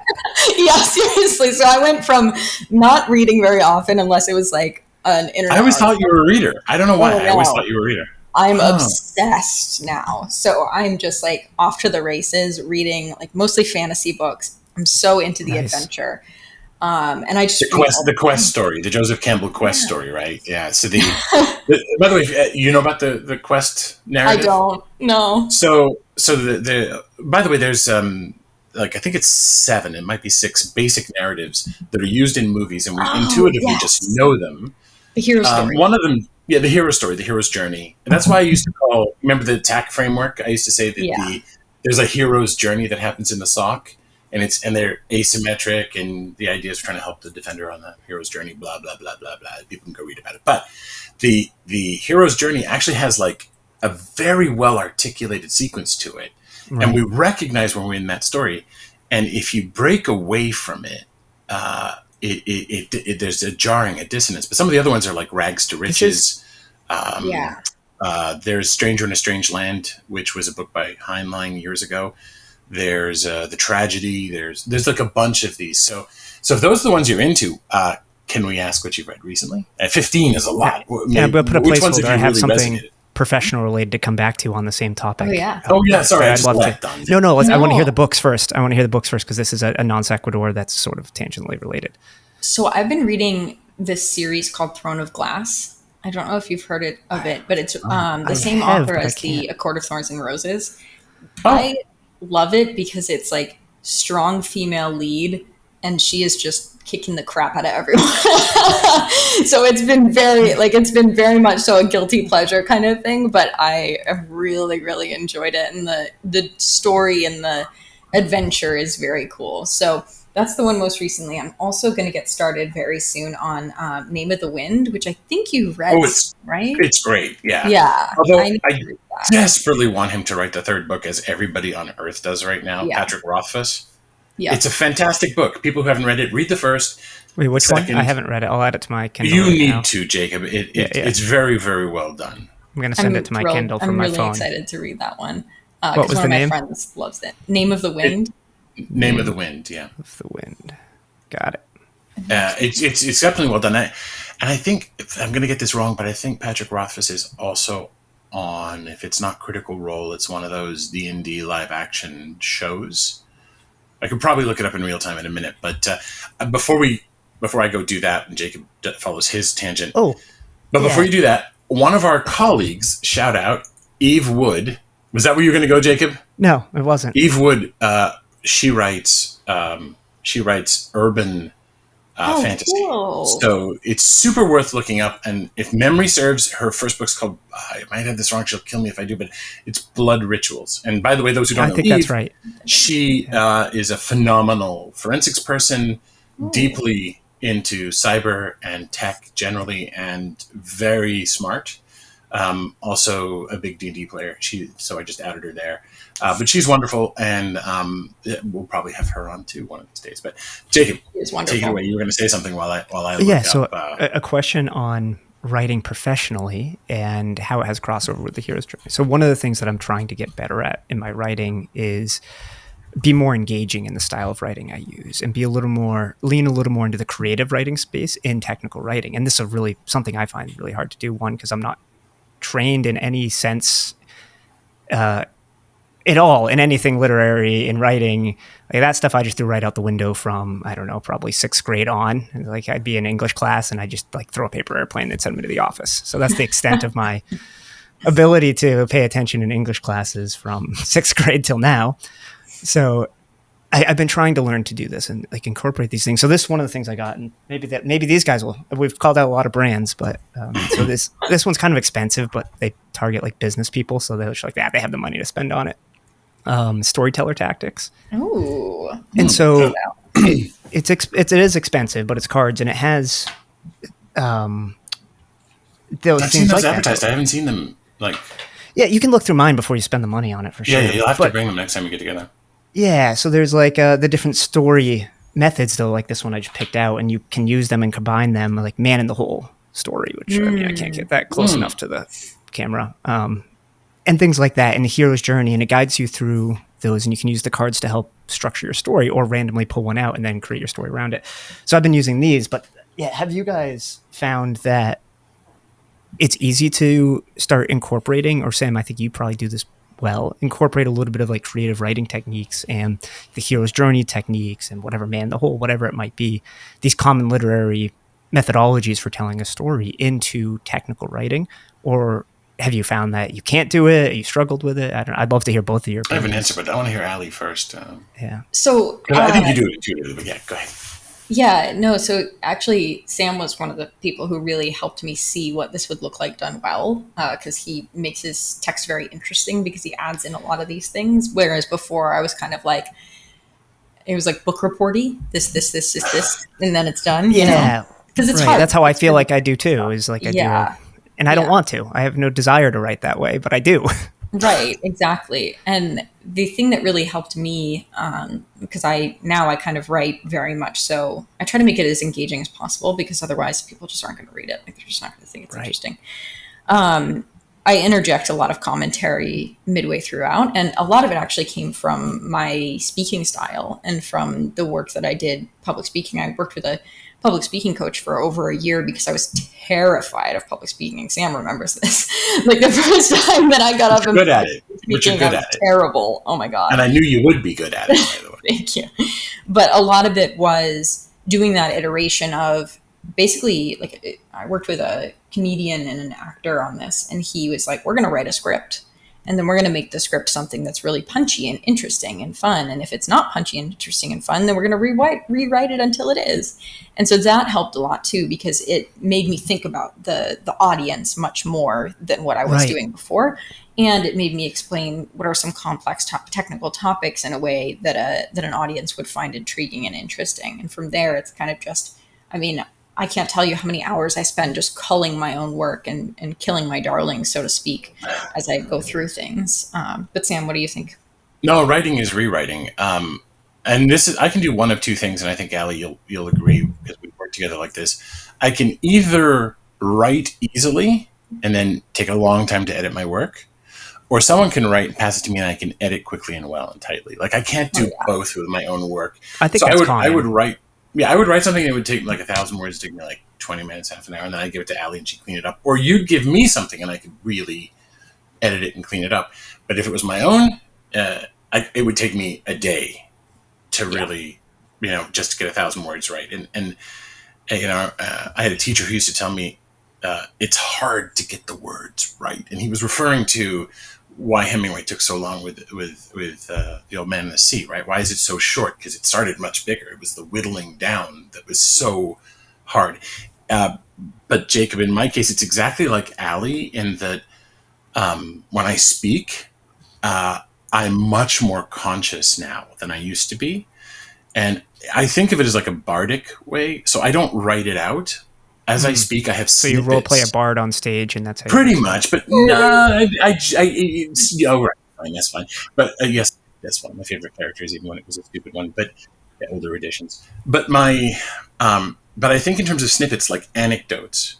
Speaker 3: Yeah, seriously. So I went from not reading very often unless it was like an internet.
Speaker 2: I always thought you were a reader. I don't know why. I always thought you were a reader.
Speaker 3: I'm obsessed now. So I'm just like off to the races, reading like mostly fantasy books. I'm so into the adventure. And I just
Speaker 2: the quest story, the Joseph Campbell quest story, right? Yeah. So by the way, you know about the quest narrative?
Speaker 3: I don't know.
Speaker 2: So the by the way, there's like I think it's 7, it might be 6 basic narratives that are used in movies, and we intuitively just know them.
Speaker 3: The hero story.
Speaker 2: One of them, the hero story, the hero's journey, and that's why I used to call. Remember the TAC framework? I used to say that there's a hero's journey that happens in the SOC. And they're asymmetric, and the idea is trying to help the defender on the hero's journey, blah, blah, blah, blah, blah. People can go read about it. But the hero's journey actually has like a very well articulated sequence to it. Right. And we recognize when we're in that story. And if you break away from it, there's a jarring, a dissonance. But some of the other ones are like Rags to Riches. There's Stranger in a Strange Land, which was a book by Heinlein years ago. There's The Tragedy. There's like a bunch of these. So if those are the ones you're into, can we ask what you've read recently? 15 is a lot.
Speaker 1: Yeah, but put a placeholder. I have something professional related to come back to on the same topic.
Speaker 2: Oh yeah. Sorry, I'd love to.
Speaker 1: No. I want to hear the books first. Because this is a non sequitur that's sort of tangentially related.
Speaker 3: So I've been reading this series called Throne of Glass. I don't know if you've heard of it, but it's the same author as the A Court of Thorns and Roses. I love it because it's like strong female lead, and she is just kicking the crap out of everyone. So it's been very much so a guilty pleasure kind of thing, but I have really, really enjoyed it, and the story and the adventure is very cool. So that's the one most recently. I'm also going to get started very soon on Name of the Wind, which I think you read, right?
Speaker 2: It's great, yeah.
Speaker 3: Yeah.
Speaker 2: Although I desperately want him to write the 3rd book, as everybody on Earth does right now, Patrick Rothfuss. Yeah. It's a fantastic book. People who haven't read it, read the first.
Speaker 1: Wait, which one? I haven't read it. I'll add it to my Kindle.
Speaker 2: You need to, Jacob. It's very, very well done.
Speaker 1: I'm going to send it to my Kindle from my phone.
Speaker 3: I'm really excited to read that one.
Speaker 1: What was the name?
Speaker 3: One of my friends loves it. Name of the Wind.
Speaker 2: Name of the Wind, yeah.
Speaker 1: Of the Wind. Got it.
Speaker 2: It's exceptionally well done. And I think, I'm going to get this wrong, but I think Patrick Rothfuss is also on, if it's not Critical Role, it's one of those D&D live action shows. I could probably look it up in real time in a minute, but before I go do that, and Jacob follows his tangent. Before you do that, one of our colleagues, shout out, Eve Wood. Was that where you were going to go, Jacob?
Speaker 1: No, it wasn't.
Speaker 2: Eve Wood, she writes urban fantasy. Cool. So it's super worth looking up. And if memory serves, her first book's called, I might have this wrong, she'll kill me if I do, but it's Blood Rituals. And by the way, those who don't know, I think
Speaker 1: that's right.
Speaker 2: She is a phenomenal forensics person, deeply into cyber and tech generally, and very smart. Also a big D&D player. So I just added her there. But she's wonderful, and we'll probably have her on too one of these days. But Jacob, take it away. You were going to say something while I look up.
Speaker 1: A question on writing professionally and how it has crossover with the hero's journey. So one of the things that I'm trying to get better at in my writing is be more engaging in the style of writing I use, and lean a little more into the creative writing space in technical writing. And this is really something I find really hard to do. One, because I'm not trained in any sense at all in anything literary in writing. Like that stuff I just threw right out the window from, I don't know, probably 6th grade on. And like I'd be in English class and I just like throw a paper airplane and send me to the office. So that's the extent of my ability to pay attention in English classes from 6th grade till now. So I've been trying to learn to do this and like incorporate these things. So this is one of the things I got, and maybe these guys we've called out a lot of brands, but so this one's kind of expensive, but they target like business people. So they're just like, they have the money to spend on it. Storyteller Tactics.
Speaker 3: Ooh.
Speaker 1: And so it is expensive, but it's cards, and it has
Speaker 2: I've seen those advertised. I haven't seen them
Speaker 1: Yeah, you can look through mine before you spend the money on it for sure.
Speaker 2: Yeah, you'll have to bring them next time we get together.
Speaker 1: Yeah, so there's like the different story methods though, like this one I just picked out, and you can use them and combine them, like man in the hole story, which I mean I can't get that close enough to the camera. And things like that in the hero's journey, and it guides you through those, and you can use the cards to help structure your story or randomly pull one out and then create your story around it. So I've been using these, but yeah, have you guys found that it's easy to start incorporating, or Sam, I think you probably do this well, incorporate a little bit of like creative writing techniques and the hero's journey techniques and whatever, man, the whole, whatever it might be, these common literary methodologies for telling a story into technical writing? Or have you found that you can't do it? You struggled with it? I'd love to hear both of your opinions.
Speaker 2: I have an answer, but I want to hear Allie first.
Speaker 1: Yeah.
Speaker 3: So
Speaker 2: I think you do it intuitively, but yeah, go ahead.
Speaker 3: Yeah, no, so actually, Sam was one of the people who really helped me see what this would look like done well, because he makes his text very interesting because he adds in a lot of these things. Whereas before, I was kind of like, it was like book reporty, this, and then it's done.
Speaker 1: Yeah.
Speaker 3: Because it's
Speaker 1: right.
Speaker 3: hard.
Speaker 1: That's how I feel like I do too, is like I do it. And I don't want to. I have no desire to write that way, but I do.
Speaker 3: Right, exactly. And the thing that really helped me, because I kind of write very much so, I try to make it as engaging as possible because otherwise people just aren't going to read it. Like they're just not going to think it's interesting. I interject a lot of commentary midway throughout, and a lot of it actually came from my speaking style and from the work that I did public speaking. I worked with a public speaking coach for over a year because I was terrified of public speaking. Sam remembers this. Like the first time that I got up and
Speaker 2: good at it. But you're good at it.
Speaker 3: Terrible. Oh my God.
Speaker 2: And I knew you would be good at it, by the way.
Speaker 3: Thank you. But a lot of it was doing that iteration of basically, like, I worked with a comedian and an actor on this, and he was like, we're going to write a script. And then we're going to make the script something that's really punchy and interesting and fun. And if it's not punchy and interesting and fun, then we're going to rewrite it until it is. And so that helped a lot too, because it made me think about the audience much more than what I was doing before. And it made me explain what are some complex technical topics in a way that an audience would find intriguing and interesting. And from there, it's kind of just, I mean, I can't tell you how many hours I spend just culling my own work and killing my darlings, so to speak, as I go through things. But Sam, what do you think?
Speaker 2: No, writing is rewriting. And this is, I can do one of two things, and I think, Allie, you'll agree because we work together like this. I can either write easily and then take a long time to edit my work, or someone can write and pass it to me and I can edit quickly and well and tightly. Like I can't do both with my own work.
Speaker 1: I think that's common.
Speaker 2: I would write. Yeah, I would write something that would take like 1,000 words, take me like 20 minutes, half an hour, and then I'd give it to Allie and she'd clean it up. Or you'd give me something and I could really edit it and clean it up. But if it was my own, it would take me a day to really, just to get 1,000 words right. And I had a teacher who used to tell me it's hard to get the words right. And he was referring to why Hemingway took so long with The Old Man and the Sea, right? Why is it so short? Because it started much bigger. It was the whittling down that was so hard. But Jacob, in my case, it's exactly like Allie in that when I speak, I'm much more conscious now than I used to be. And I think of it as like a bardic way. So I don't write it out. As I speak, I have snippets.
Speaker 1: So you role play a bard on stage, and that's how
Speaker 2: pretty much. But no, right, fine, that's fine. But yes, that's one of my favorite characters, even when it was a stupid one. But older editions. But but I think in terms of snippets, like anecdotes,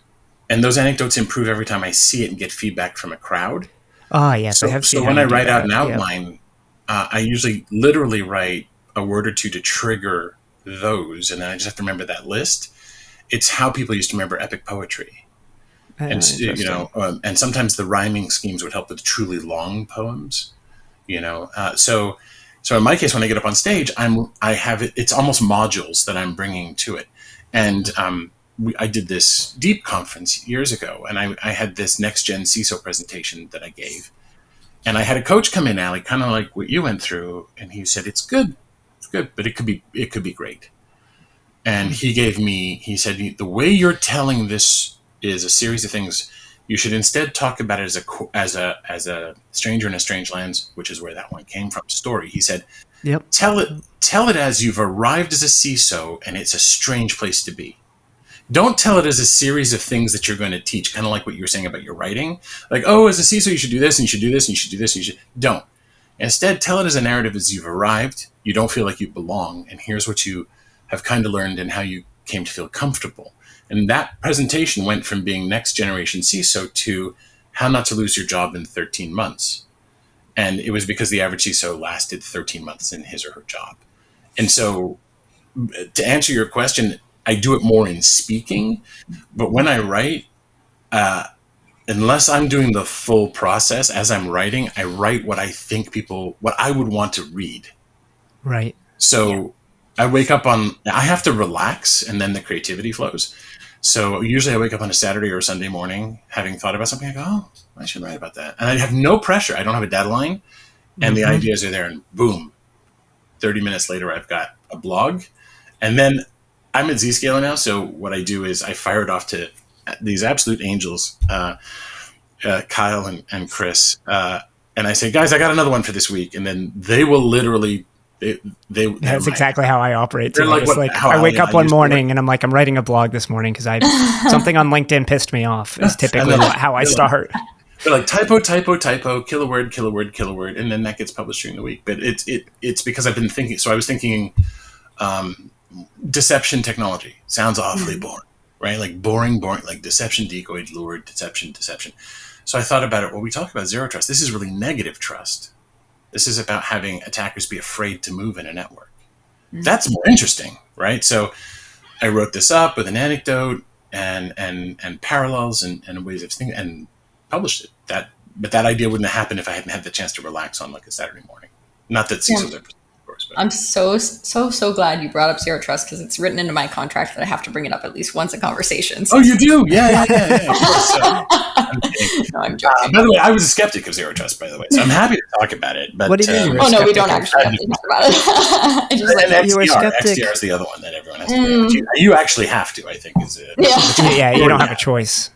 Speaker 2: and those anecdotes improve every time I see it and get feedback from a crowd.
Speaker 1: Oh yes,
Speaker 2: So when I write out an outline, I usually literally write a word or two to trigger those, and then I just have to remember that list. It's how people used to remember epic poetry. And and sometimes the rhyming schemes would help with truly long poems. So in my case, when I get up on stage, I have it. It's almost modules that I'm bringing to it. And I did this deep conference years ago, and I had this next gen CISO presentation that I gave, and I had a coach come in, Allie, kind of like what you went through, and he said, "It's good, but it could be great." And he said, the way you're telling this is a series of things. You should instead talk about it as a stranger in a strange land, which is where that one came from. Story. He said,
Speaker 1: "Yep.
Speaker 2: Tell it as you've arrived as a CISO, and it's a strange place to be. Don't tell it as a series of things that you're going to teach, kind of like what you were saying about your writing. Like, oh, as a CISO, you should do this, and you should do this, and you should do this, and you should don't. Instead, tell it as a narrative as you've arrived. You don't feel like you belong, and here's what you have kind of learned and how you came to feel comfortable." And that presentation went from being next generation CISO to how not to lose your job in 13 months. And it was because the average CISO lasted 13 months in his or her job. And so to answer your question, I do it more in speaking, but when I write, unless I'm doing the full process as I'm writing, I write what I think what I would want to read.
Speaker 1: Right.
Speaker 2: So I wake up I have to relax and then the creativity flows. So usually I wake up on a Saturday or a Sunday morning having thought about something. I go, oh, I should write about that. And I have no pressure. I don't have a deadline. And the ideas are there and boom, 30 minutes later, I've got a blog. And then I'm at Zscaler now. So what I do is I fire it off to these absolute angels, Kyle and Chris. And I say, guys, I got another one for this week. And then they will literally,
Speaker 1: that's exactly how I operate.
Speaker 2: They're like,
Speaker 1: I wake up one morning and I'm like, I'm writing a blog this morning because something on LinkedIn pissed me off is typically how I start.
Speaker 2: They're like typo, kill a word, and then that gets published during the week. But it's because I've been thinking. So I was thinking, deception technology sounds awfully boring, right? Like boring, like deception, decoy, lure, deception. So I thought about it. Well, we talk about zero trust. This is really negative trust. This is about having attackers be afraid to move in a network. That's more interesting, right? So I wrote this up with an anecdote and parallels and ways of thinking and published it. But that idea wouldn't have happened if I hadn't had the chance to relax on like a Saturday morning. Not that CISOs are, of course. But.
Speaker 3: I'm so glad you brought up zero trust because it's written into my contract that I have to bring it up at least once a conversation. So.
Speaker 2: Oh, you do? Yeah. Of course.
Speaker 3: No, I'm joking.
Speaker 2: By the way, I was a skeptic of zero trust, by the way, so I'm happy to talk about it. But,
Speaker 1: what do you mean?
Speaker 3: Oh no, we don't actually have to talk about it.
Speaker 2: XDR is the other one that everyone has to do. You actually have to, I think, is it?
Speaker 1: Yeah, you don't have a choice.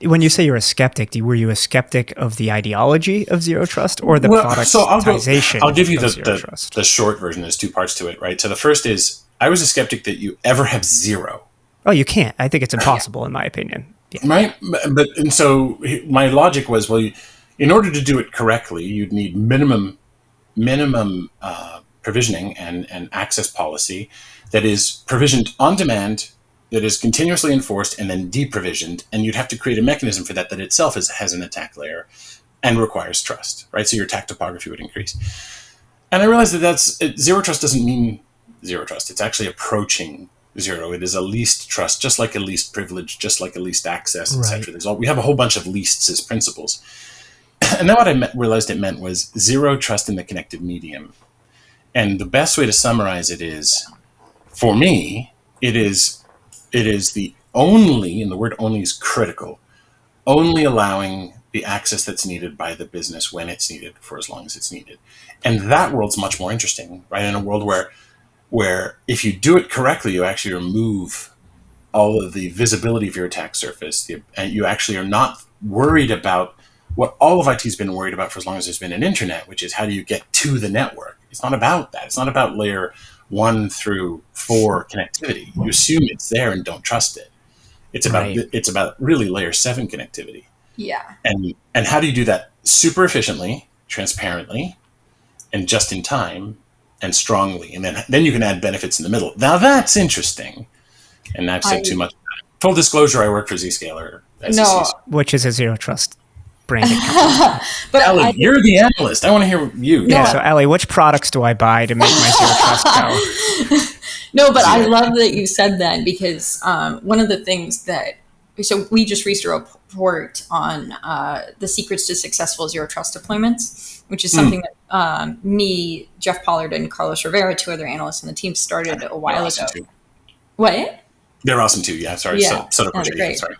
Speaker 1: When you say you're a skeptic, were you a skeptic of the ideology of zero trust or the productization?
Speaker 2: I'll give you the short version. There's two parts to it, right? So the first is I was a skeptic that you ever have zero.
Speaker 1: Oh, you can't. I think it's impossible, in my opinion. Yeah.
Speaker 2: Right, and so my logic was, well, in order to do it correctly, you'd need minimum provisioning and access policy that is provisioned on demand, that is continuously enforced and then deprovisioned, and you'd have to create a mechanism for that itself has an attack layer and requires trust, right? So your attack topography would increase. And I realized that zero trust doesn't mean zero trust. It's actually approaching zero. It is a least trust, just like a least privilege, just like a least access, etc. We have a whole bunch of leasts as principles. And then what I realized it meant was zero trust in the connected medium. And the best way to summarize it is, for me, it is the only, and the word only is critical, only allowing the access that's needed by the business when it's needed for as long as it's needed. And that world's much more interesting, right? In a world where if you do it correctly, you actually remove all of the visibility of your attack surface, and you actually are not worried about what all of IT has been worried about for as long as there's been an internet, which is how do you get to the network? It's not about that. It's not about layer 1 through 4 connectivity. You assume it's there and don't trust it. It's about really layer 7 connectivity.
Speaker 3: Yeah.
Speaker 2: And how do you do that super efficiently, transparently, and just in time? And strongly, and then you can add benefits in the middle. Now that's interesting, and I've said too much about it. Full disclosure: I work for Zscaler,
Speaker 1: which is a zero trust branding company.
Speaker 2: But Allie, you're the analyst. I want to hear you.
Speaker 1: Yeah. So Allie, which products do I buy to make my zero trust go?
Speaker 3: No, but I love that you said that because one of the things so we just released a report on the secrets to successful zero trust deployments, which is something that me, Jeff Pollard, and Carlos Rivera, two other analysts on the team, started a while ago.
Speaker 2: Too.
Speaker 3: What?
Speaker 2: They're awesome too. Yeah, sorry.
Speaker 3: Yeah.
Speaker 2: Great. Sorry.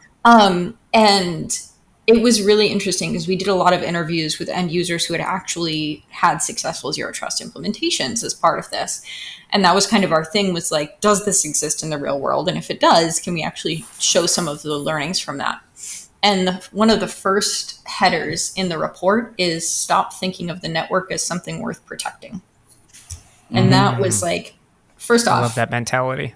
Speaker 3: And it was really interesting because we did a lot of interviews with end users who had actually had successful zero trust implementations as part of this. And that was kind of our thing, was like, does this exist in the real world? And if it does, can we actually show some of the learnings from that? And one of the first headers in the report is stop thinking of the network as something worth protecting. And that was like, first off,
Speaker 1: I love that mentality.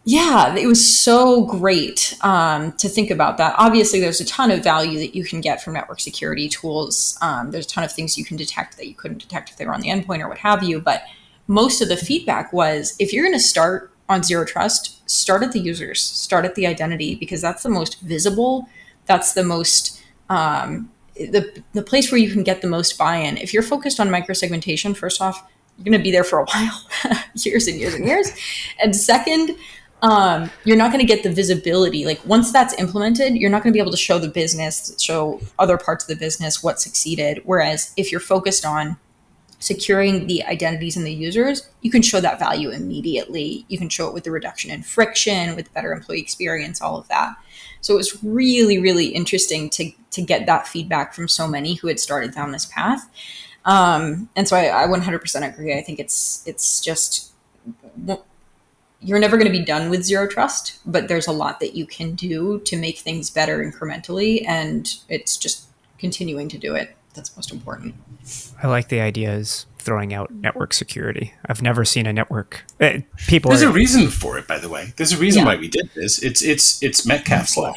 Speaker 3: Yeah, it was so great to think about that. Obviously, there's a ton of value that you can get from network security tools. There's a ton of things you can detect that you couldn't detect if they were on the endpoint or what have you. But most of the feedback was, if you're going to start on zero trust, start at the users, start at the identity, because that's the most visible. That's the most, the place where you can get the most buy-in. If you're focused on microsegmentation, first off, you're going to be there for a while, years and years and years. And second, you're not going to get the visibility. Like once that's implemented, you're not going to be able to show the business, show other parts of the business what succeeded. Whereas if you're focused on securing the identities and the users, you can show that value immediately. You can show it with the reduction in friction, with better employee experience, all of that. So it was really, really interesting to get that feedback from so many who had started down this path. And so I 100% agree. I think it's just, you're never going to be done with zero trust, but there's a lot that you can do to make things better incrementally. And it's just continuing to do it that's most important.
Speaker 1: I like the idea is throwing out network security. I've never seen a network. People.
Speaker 2: There's a reason for it, by the way. There's a reason why we did this. It's Metcalfe's law,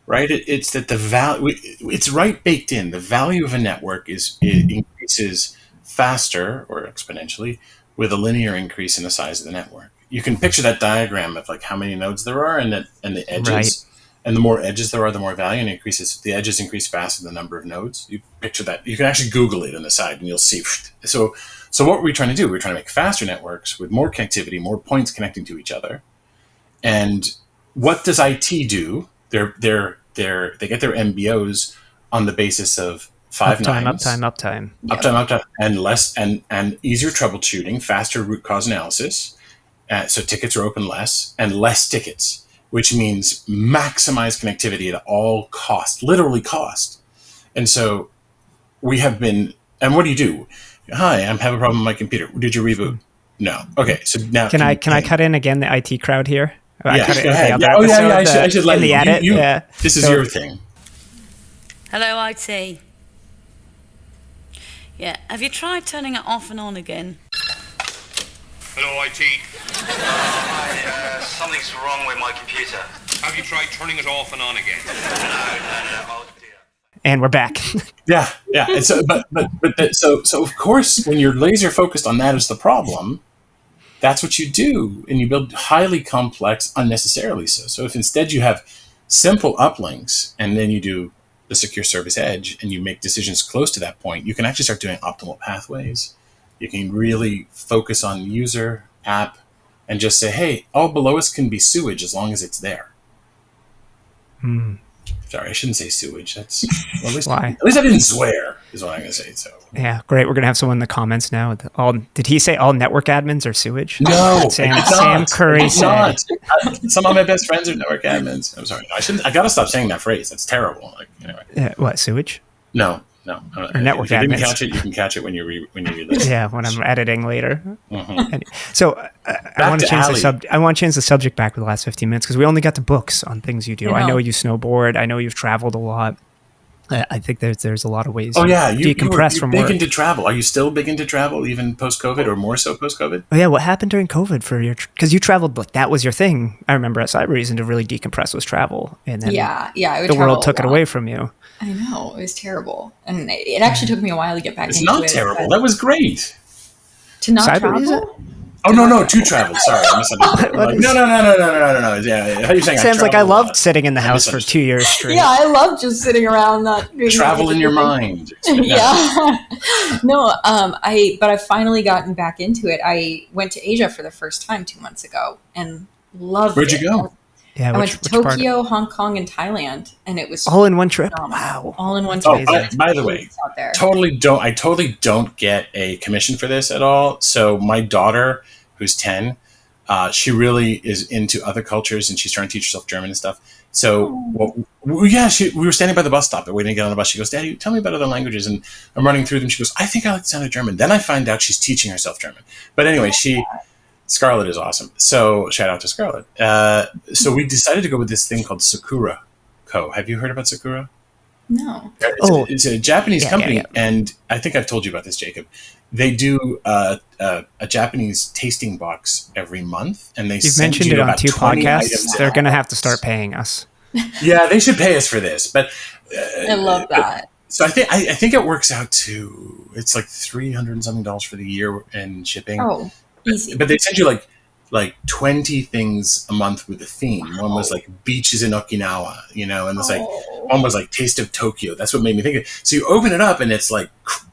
Speaker 2: right? It's that the value. It's right baked in. The value of a network it increases faster or exponentially with a linear increase in the size of the network. You can picture that diagram of like how many nodes there are and the edges. Right. And the more edges there are, the more value, and it increases. The edges increase faster than the number of nodes. You picture that. You can actually Google it on the side, and you'll see. So what were we trying to do? We're trying to make faster networks with more connectivity, more points connecting to each other. And what does IT do? They get their MBOs on the basis of 5 nines, uptime, and less and easier troubleshooting, faster root cause analysis. So tickets are open less and less tickets, which means maximize connectivity at all cost, literally cost. And so we have been, and what do you do? Hi, I'm having a problem with my computer. Did you reboot? No. Okay, so now...
Speaker 1: Can I cut in again the IT crowd here?
Speaker 2: Yeah, go ahead. I should let you. Edit. This is your thing.
Speaker 6: Hello, IT. Yeah, have you tried turning it off and on again?
Speaker 4: Hello, IT.
Speaker 5: Something's wrong with my computer.
Speaker 4: Have you tried turning it off and on again?
Speaker 5: No. Oh, dear.
Speaker 1: And we're back.
Speaker 2: Yeah. And so, so of course, when you're laser focused on that as the problem, that's what you do, and you build highly complex unnecessarily so. So if instead you have simple uplinks, and then you do the secure service edge, and you make decisions close to that point, you can actually start doing optimal pathways. You can really focus on user, app, and just say, hey, all below us can be sewage as long as it's there. Sorry, I shouldn't say sewage. That's well,
Speaker 1: why?
Speaker 2: At least I didn't swear, is what I'm going to say. So
Speaker 1: yeah, great. We're going to have someone in the comments now. Did he say all network admins are sewage?
Speaker 2: No,
Speaker 1: Sam Curry said.
Speaker 2: Some of my best friends are network admins. I'm sorry. I got to stop saying that phrase. That's terrible. Like, anyway.
Speaker 1: What, sewage?
Speaker 2: No.
Speaker 1: Or network
Speaker 2: if you
Speaker 1: admins.
Speaker 2: Didn't catch it. You can catch it when you read this.
Speaker 1: Yeah, when I'm editing later.
Speaker 2: Mm-hmm.
Speaker 1: So I want to change the subject. I want to change the subject back for the last 15 minutes because we only got to books on things you do. I know you snowboard. I know you've traveled a lot. I think there's a lot of ways.
Speaker 2: Oh yeah,
Speaker 1: you decompress from
Speaker 2: big
Speaker 1: work.
Speaker 2: Into travel. Are you still big into travel, even post-COVID, or more so post-COVID?
Speaker 1: Oh yeah, what happened during COVID for your? Because you traveled, but that was your thing. I remember at Cyber to really decompress was travel, and then the world took it away from you.
Speaker 3: I know, it was terrible, and it actually took me a while to get back.
Speaker 2: It's not terrible. That was great.
Speaker 3: To not travel.
Speaker 2: Oh no, to travel. Sorry, I misunderstood. No. Yeah, how are you saying?
Speaker 1: Sounds like I loved sitting in the house for 2 years straight.
Speaker 3: Yeah, I love just sitting around not doing
Speaker 2: travel in your mind.
Speaker 3: Yeah. No, but I've finally gotten back into it. I went to Asia for the first time 2 months ago and loved it.
Speaker 2: Where'd you go?
Speaker 1: Yeah,
Speaker 3: I went to Tokyo, Hong Kong, and Thailand, and it was
Speaker 1: all in one trip.
Speaker 3: Wow! All in one trip.
Speaker 2: Oh, by the way, I totally don't get a commission for this at all. So my daughter, who's 10, she really is into other cultures, and she's trying to teach herself German and stuff. So, we were standing by the bus stop and waiting to get on the bus. She goes, "Daddy, tell me about other languages." And I'm running through them. She goes, "I think I like the sound of German." Then I find out she's teaching herself German. But anyway, Scarlett is awesome. So shout out to Scarlett. So we decided to go with this thing called Sakura Co. Have you heard about Sakura?
Speaker 3: No.
Speaker 2: It's a Japanese company, and I think I've told you about this, Jacob. They do a Japanese tasting box every month, and
Speaker 1: You've mentioned it on 2 podcasts. They're going to have to start paying us.
Speaker 2: Yeah, they should pay us for this. But
Speaker 3: I love that.
Speaker 2: So I think it works out to it's like $300 and something for the year in shipping.
Speaker 3: Oh. Easy.
Speaker 2: But they send you like like 20 things a month with a theme. One was like beaches in Okinawa, and it's like one was like Taste of Tokyo. That's what made me think of it. So you open it up and it's like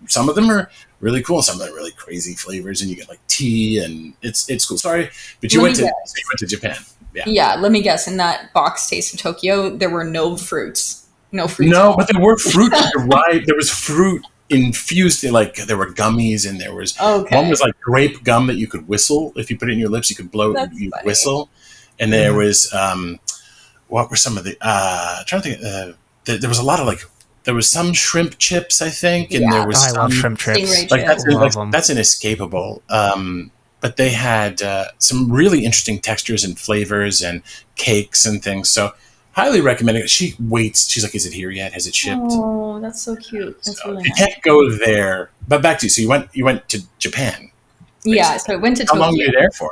Speaker 2: some of them are really cool, some of them are really crazy flavors, and you get like tea, and it's cool. Sorry, but you went to Japan.
Speaker 3: Yeah, let me guess. In that box Taste of Tokyo, there were no fruits. No fruits.
Speaker 2: No, but there were fruit derived. There was fruit infused, like there were gummies, and there was one was like grape gum that you could whistle. If you put it in your lips, you could blow it, you whistle. And there was what were some of the trying to think, there was a lot of like, there was some shrimp chips, I think, and there was
Speaker 1: I love shrimp chips.
Speaker 2: Like that's inescapable. But they had some really interesting textures and flavors and cakes and things. So highly recommend it. She waits. She's like, "Is it here yet? Has it shipped?"
Speaker 3: Oh, that's so cute. That's really nice.
Speaker 2: You can't go there. But back to you. So you went to Japan. Basically.
Speaker 3: Yeah. So I went to Tokyo.
Speaker 2: How long were you there for?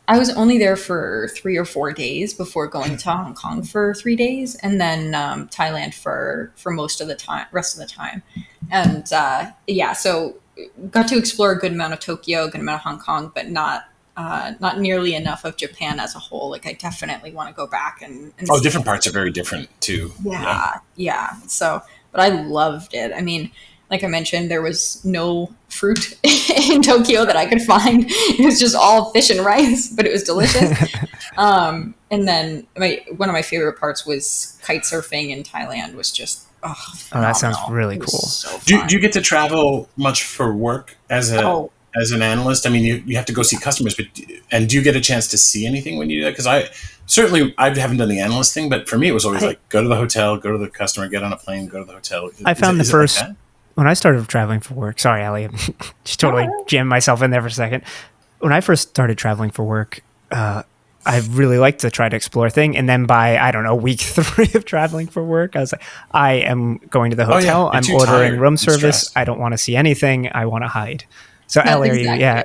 Speaker 3: I was only there for 3 or 4 days before going to Hong Kong for 3 days, and then Thailand for most of the rest of the time. And so got to explore a good amount of Tokyo, a good amount of Hong Kong, but not nearly enough of Japan as a whole. Like, I definitely want to go back and
Speaker 2: different parts are very different too.
Speaker 3: Yeah. So, but I loved it. I mean, like I mentioned, there was no fruit in Tokyo that I could find. It was just all fish and rice, but it was delicious. And then one of my favorite parts was kite surfing in Thailand. Was just
Speaker 1: that sounds really cool.
Speaker 3: So
Speaker 2: do you get to travel much for work as an analyst? I mean, you have to go see customers, and do you get a chance to see anything when you do that? Because I haven't done the analyst thing, but for me, it was always like, go to the hotel, go to the customer, get on a plane, go to the hotel.
Speaker 1: I found the first, when I started traveling for work, sorry, Allie, I'm just totally jammed myself in there for a second. When I first started traveling for work, I really liked to try to explore thing. And then by, I don't know, week 3 of traveling for work, I was like, I am going to the hotel. I'm ordering room service. I don't want to see anything. I want to hide. So Allie, are you? Yeah.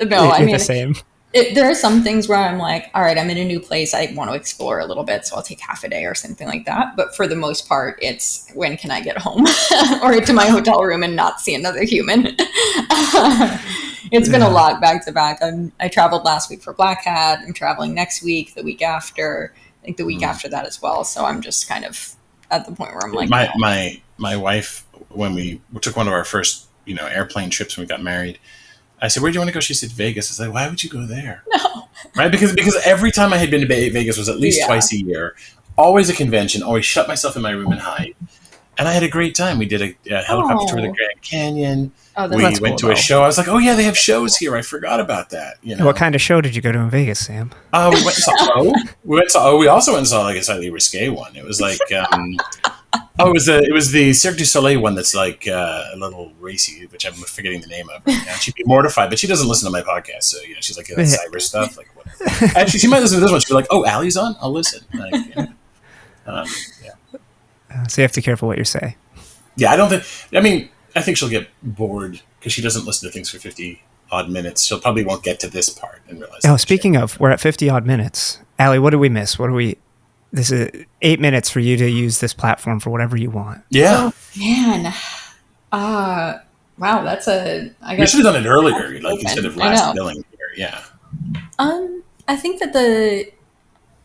Speaker 3: No, I mean,
Speaker 1: the same.
Speaker 3: There are some things where I'm like, all right, I'm in a new place. I want to explore a little bit. So I'll take half a day or something like that. But for the most part, it's when can I get home or to my hotel room and not see another human? It's been a lot back to back. I traveled last week for Black Hat. I'm traveling next week, the week after, I think the week after that as well. So I'm just kind of at the point where I'm like,
Speaker 2: my wife, when we took one of our first, airplane trips when we got married, I said, "Where do you want to go?" She said, "Vegas." I said, "Why would you go there?"
Speaker 3: No.
Speaker 2: Right? Because every time I had been to Vegas was at least twice a year, always a convention, always shut myself in my room and hide. And I had a great time. We did a helicopter tour of the Grand Canyon. We went to a show. I was like, "Oh yeah, they have shows here. I forgot about that."
Speaker 1: What kind of show did you go to in Vegas, Sam?
Speaker 2: We went and saw O. We also went and saw like a slightly risque one. It was like it was the Cirque du Soleil one that's like a little racy, which I'm forgetting the name of right now. She'd be mortified, but she doesn't listen to my podcast, so she's like, that's cyber stuff, like whatever. Actually, she might listen to this one. She'd be like, "Oh, Allie's on. I'll listen." Like,
Speaker 1: so you have to be careful what you say.
Speaker 2: Yeah, I think she'll get bored because she doesn't listen to things for 50 odd minutes. She'll probably won't get to this part and realize.
Speaker 1: Oh, speaking of, we're at 50 odd minutes. Allie, what did we miss? This is 8 minutes for you to use this platform for whatever you want.
Speaker 2: Yeah.
Speaker 3: Oh, man. Wow, that's I guess
Speaker 2: you should have done it earlier, like instead of last billing here. Yeah.
Speaker 3: I think that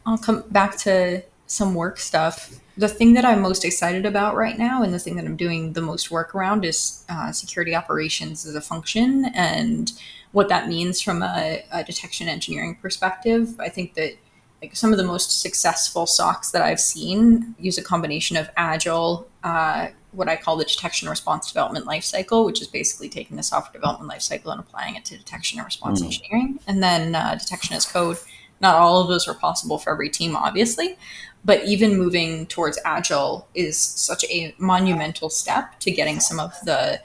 Speaker 3: I'll come back to some work stuff. The thing that I'm most excited about right now, and the thing that I'm doing the most work around, is security operations as a function and what that means from a detection engineering perspective. I think that like some of the most successful SOCs that I've seen use a combination of agile, what I call the detection and response development lifecycle, which is basically taking the software development lifecycle and applying it to detection and response engineering, and then detection as code. Not all of those are possible for every team, obviously, but even moving towards agile is such a monumental step to getting some of the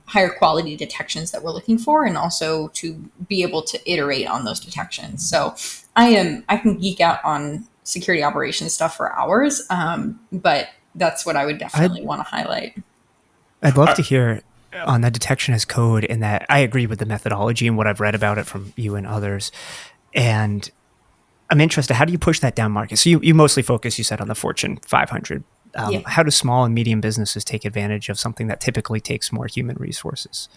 Speaker 3: higher quality detections that we're looking for, and also to be able to iterate on those detections. So I can geek out on security operations stuff for hours, but that's what I would definitely want to highlight.
Speaker 1: I'd love to hear on the detection as code, in that I agree with the methodology and what I've read about it from you and others. And I'm interested, how do you push that down market? So you mostly focus, you said, on the Fortune 500. How do small and medium businesses take advantage of something that typically takes more human resources?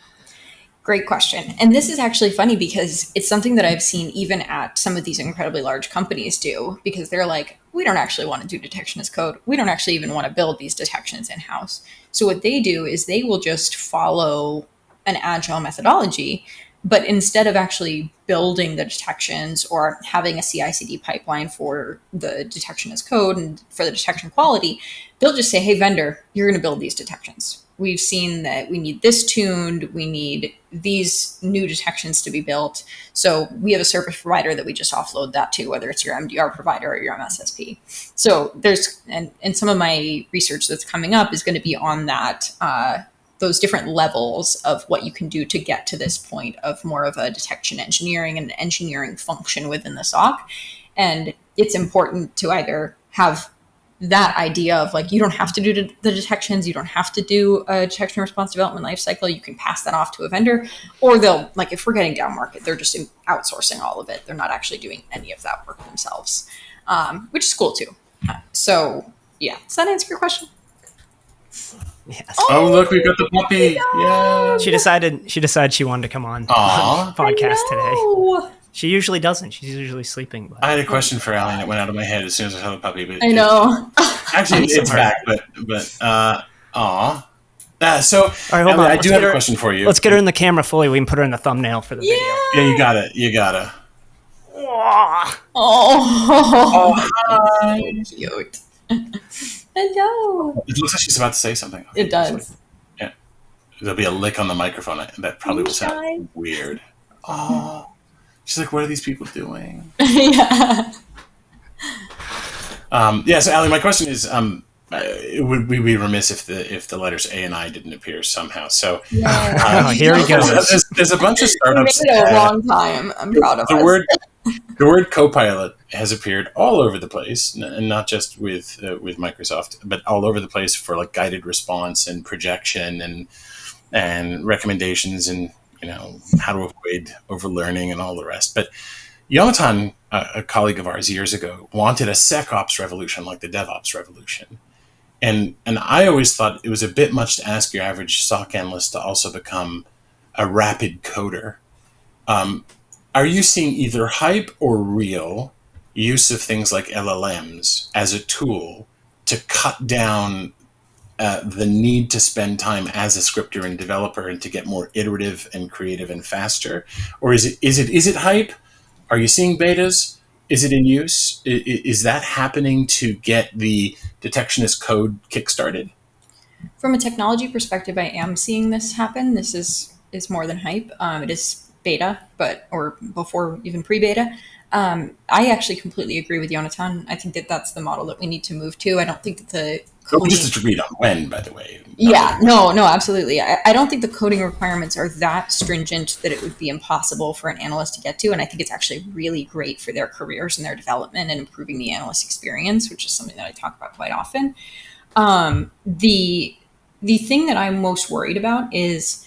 Speaker 3: Great question. And this is actually funny because it's something that I've seen even at some of these incredibly large companies do, because they're like, we don't actually want to do detection as code. We don't actually even want to build these detections in-house. So what they do is they will just follow an agile methodology, but instead of actually building the detections or having a CI/CD pipeline for the detection as code and for the detection quality, they'll just say, hey, vendor, you're going to build these detections. We've seen that we need this tuned. We need these new detections to be built. So we have a service provider that we just offload that to, whether it's your MDR provider or your MSSP. So there's, and some of my research that's coming up is going to be on that, those different levels of what you can do to get to this point of more of a detection engineering and engineering function within the SOC. And it's important to either have that idea of like, you don't have to do the detections, you don't have to do a detection response development lifecycle, you can pass that off to a vendor, or they'll, like if we're getting down market, they're just outsourcing all of it. They're not actually doing any of that work themselves, which is cool too. So yeah, does that answer your question?
Speaker 1: Yes.
Speaker 2: Oh, look, we've got the puppy. Yeah.
Speaker 1: She decided she wanted to come on
Speaker 2: Aw.
Speaker 1: podcast today.
Speaker 3: Oh,
Speaker 1: She usually doesn't. She's usually sleeping. But
Speaker 2: I had a question for Allie that went out of my head as soon as I saw the puppy. But
Speaker 3: I know.
Speaker 2: Actually, it's
Speaker 1: sorry.
Speaker 2: back, aw. So,
Speaker 1: all right, hold
Speaker 2: Allie,
Speaker 1: on.
Speaker 2: I
Speaker 1: Let's
Speaker 2: do
Speaker 1: get
Speaker 2: have a
Speaker 1: her-
Speaker 2: question for you.
Speaker 1: Let's get her in the camera fully. We can put her in the thumbnail for the video.
Speaker 2: Yeah, you got it. You got it.
Speaker 3: Oh,
Speaker 2: Hi.
Speaker 3: so cute. Hello.
Speaker 2: It looks like she's about to say something. Okay,
Speaker 3: It does.
Speaker 2: Yeah. There'll be a lick on the microphone. That probably will sound
Speaker 3: Shy.
Speaker 2: weird. Oh. She's like, what are these people doing?
Speaker 3: Yeah.
Speaker 2: So Allie, my question is, would we be remiss if the letters A and I didn't appear somehow? So
Speaker 1: Here he goes.
Speaker 2: There's a bunch of
Speaker 3: We made
Speaker 2: startups.
Speaker 3: it a long time. I'm proud of
Speaker 2: The
Speaker 3: us.
Speaker 2: word Copilot has appeared all over the place, and not just with Microsoft, but all over the place for like guided response and projection and recommendations and how to avoid overlearning and all the rest. But Yonatan, a colleague of ours years ago, wanted a SecOps revolution like the DevOps revolution. And I always thought it was a bit much to ask your average SOC analyst to also become a rapid coder. Are you seeing either hype or real use of things like LLMs as a tool to cut down the need to spend time as a scripter and developer and to get more iterative and creative and faster? Or is it hype? Are you seeing betas? Is it in use? Is that happening to get the detection as code kickstarted?
Speaker 3: From a technology perspective, I am seeing this happen. This is more than hype. It is beta, or before even pre-beta. I actually completely agree with Yonatan. I think that that's the model that we need to move to. I don't think that the
Speaker 2: But we just agreed on when, by the way.
Speaker 3: Yeah, no, absolutely. I don't think the coding requirements are that stringent that it would be impossible for an analyst to get to. And I think it's actually really great for their careers and their development and improving the analyst experience, which is something that I talk about quite often. The thing that I'm most worried about is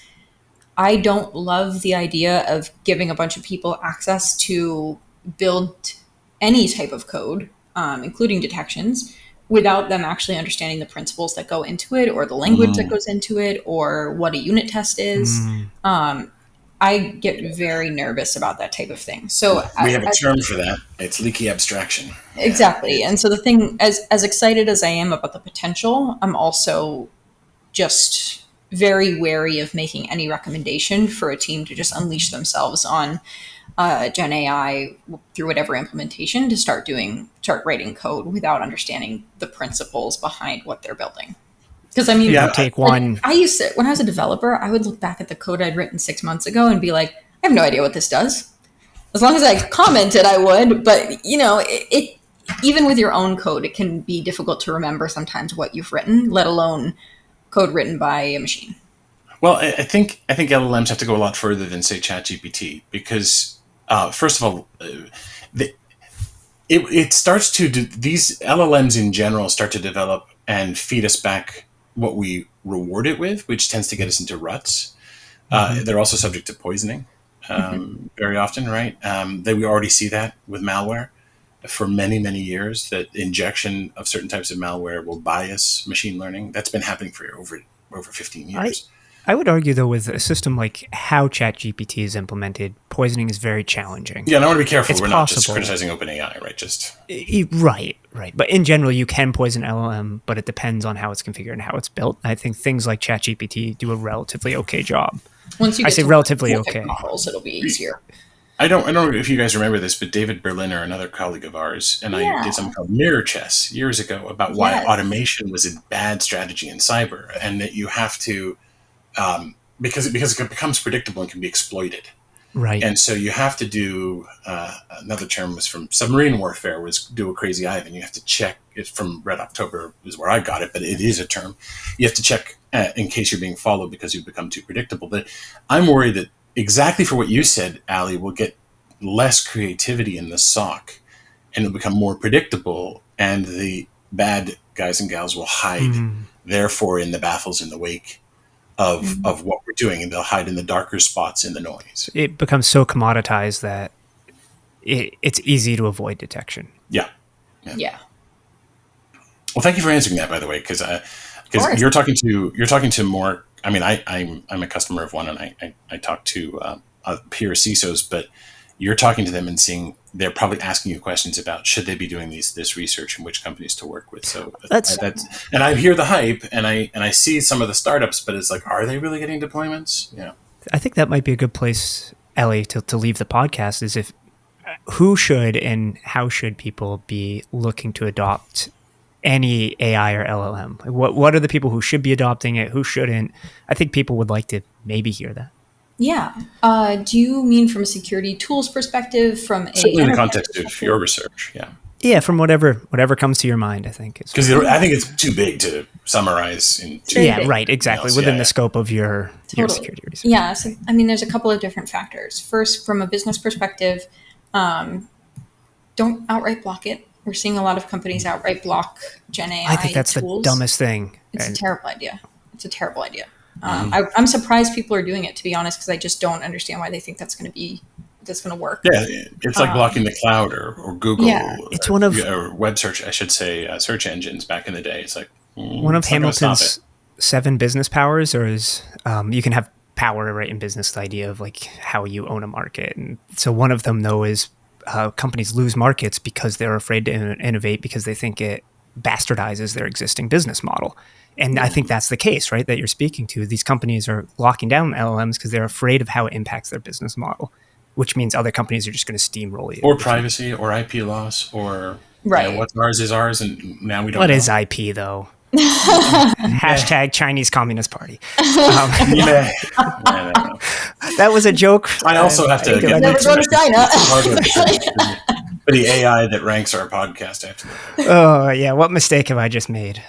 Speaker 3: I don't love the idea of giving a bunch of people access to build any type of code, including detections, without them actually understanding the principles that go into it or the language that goes into it or what a unit test is. I get very nervous about that type of thing. So
Speaker 2: we have a term for that. It's leaky abstraction.
Speaker 3: Exactly.
Speaker 2: Yeah.
Speaker 3: And so the thing, as excited as I am about the potential, I'm also just very wary of making any recommendation for a team to just unleash themselves on Gen AI through whatever implementation to start writing code without understanding the principles behind what they're building. Because I mean,
Speaker 1: take one.
Speaker 3: I used to, when I was a developer, I would look back at the code I'd written 6 months ago and be like, I have no idea what this does. As long as I commented, I would. But it even with your own code, it can be difficult to remember sometimes what you've written, let alone code written by a machine.
Speaker 2: Well, I think LLMs have to go a lot further than, say, ChatGPT because, first of all, it starts to these LLMs in general start to develop and feed us back what we reward it with, which tends to get us into ruts. They're also subject to poisoning very often, right? That we already see that with malware for many, many years, that injection of certain types of malware will bias machine learning. That's been happening for over 15 years.
Speaker 1: I would argue, though, with a system like how ChatGPT is implemented, poisoning is very challenging.
Speaker 2: Yeah, and I want to be careful.
Speaker 1: It's
Speaker 2: We're not just
Speaker 1: possible.
Speaker 2: criticizing OpenAI, right? Just
Speaker 1: Right. But in general, you can poison LLM, but it depends on how it's configured and how it's built. I think things like ChatGPT do a relatively okay job.
Speaker 3: Once you
Speaker 1: I
Speaker 3: get
Speaker 1: say
Speaker 3: to
Speaker 1: relatively
Speaker 3: specific
Speaker 1: okay.
Speaker 3: models, it'll be easier.
Speaker 2: I don't know if you guys remember this, but David Berliner, another colleague of ours, and I did something called Mirror Chess years ago about why automation was a bad strategy in cyber, and that you have to because it becomes predictable and can be exploited.
Speaker 1: Right.
Speaker 2: And so you have to do another term was from submarine warfare was do a crazy Ivan. You have to check it from Red October is where I got it, but it is a term. You have to check in case you're being followed because you've become too predictable. But I'm worried that exactly for what you said, Allie, we'll get less creativity in the SOC and it'll become more predictable and the bad guys and gals will hide, therefore, in the baffles in the wake of what we're doing, and they'll hide in the darker spots in the noise.
Speaker 1: It becomes so commoditized that it's easy to avoid detection.
Speaker 2: Yeah. Well, thank you for answering that, by the way, because you're talking to more. I mean, I'm a customer of one, and I talk to peer CISOs, but you're talking to them and seeing they're probably asking you questions about should they be doing this research and which companies to work with. So that's and I hear the hype and I see some of the startups, but it's like, are they really getting deployments? Yeah,
Speaker 1: I think that might be a good place, Ellie, to leave the podcast. Is if who should and how should people be looking to adopt any AI or LLM? What are the people who should be adopting it? Who shouldn't? I think people would like to maybe hear that.
Speaker 3: Yeah. Do you mean from a security tools perspective?
Speaker 2: Certainly in the context of your research, yeah.
Speaker 1: Yeah, from whatever comes to your mind, I think.
Speaker 2: Because I think it's too big to summarize in two.
Speaker 1: Yeah, right, exactly. Within the scope of your security research.
Speaker 3: Yeah, so I mean, there's a couple of different factors. First, from a business perspective, don't outright block it. We're seeing a lot of companies outright block Gen AI.
Speaker 1: I think that's
Speaker 3: tools.
Speaker 1: the dumbest thing.
Speaker 3: It's a terrible idea. I'm surprised people are doing it, to be honest, because I just don't understand why they think that's going to work.
Speaker 2: Yeah, it's like blocking the cloud or Google.
Speaker 1: Yeah, it's one of
Speaker 2: or web search. I should say search engines back in the day. It's like
Speaker 1: one of Hamilton's 7 business powers, or is you can have power right in business. The idea of like how you own a market, and so one of them though is companies lose markets because they're afraid to innovate because they think it bastardizes their existing business model. And I think that's the case, right, that you're speaking to. These companies are locking down LLMs because they're afraid of how it impacts their business model, which means other companies are just going to steamroll you.
Speaker 2: Or privacy, or IP loss, or what's ours is ours, and now we don't know.
Speaker 1: What is IP, though? Hashtag Chinese Communist Party. That was a joke.
Speaker 2: I also have to get
Speaker 3: never go to China.
Speaker 2: For the AI that ranks our podcast after.
Speaker 1: Oh yeah, what mistake have I just made?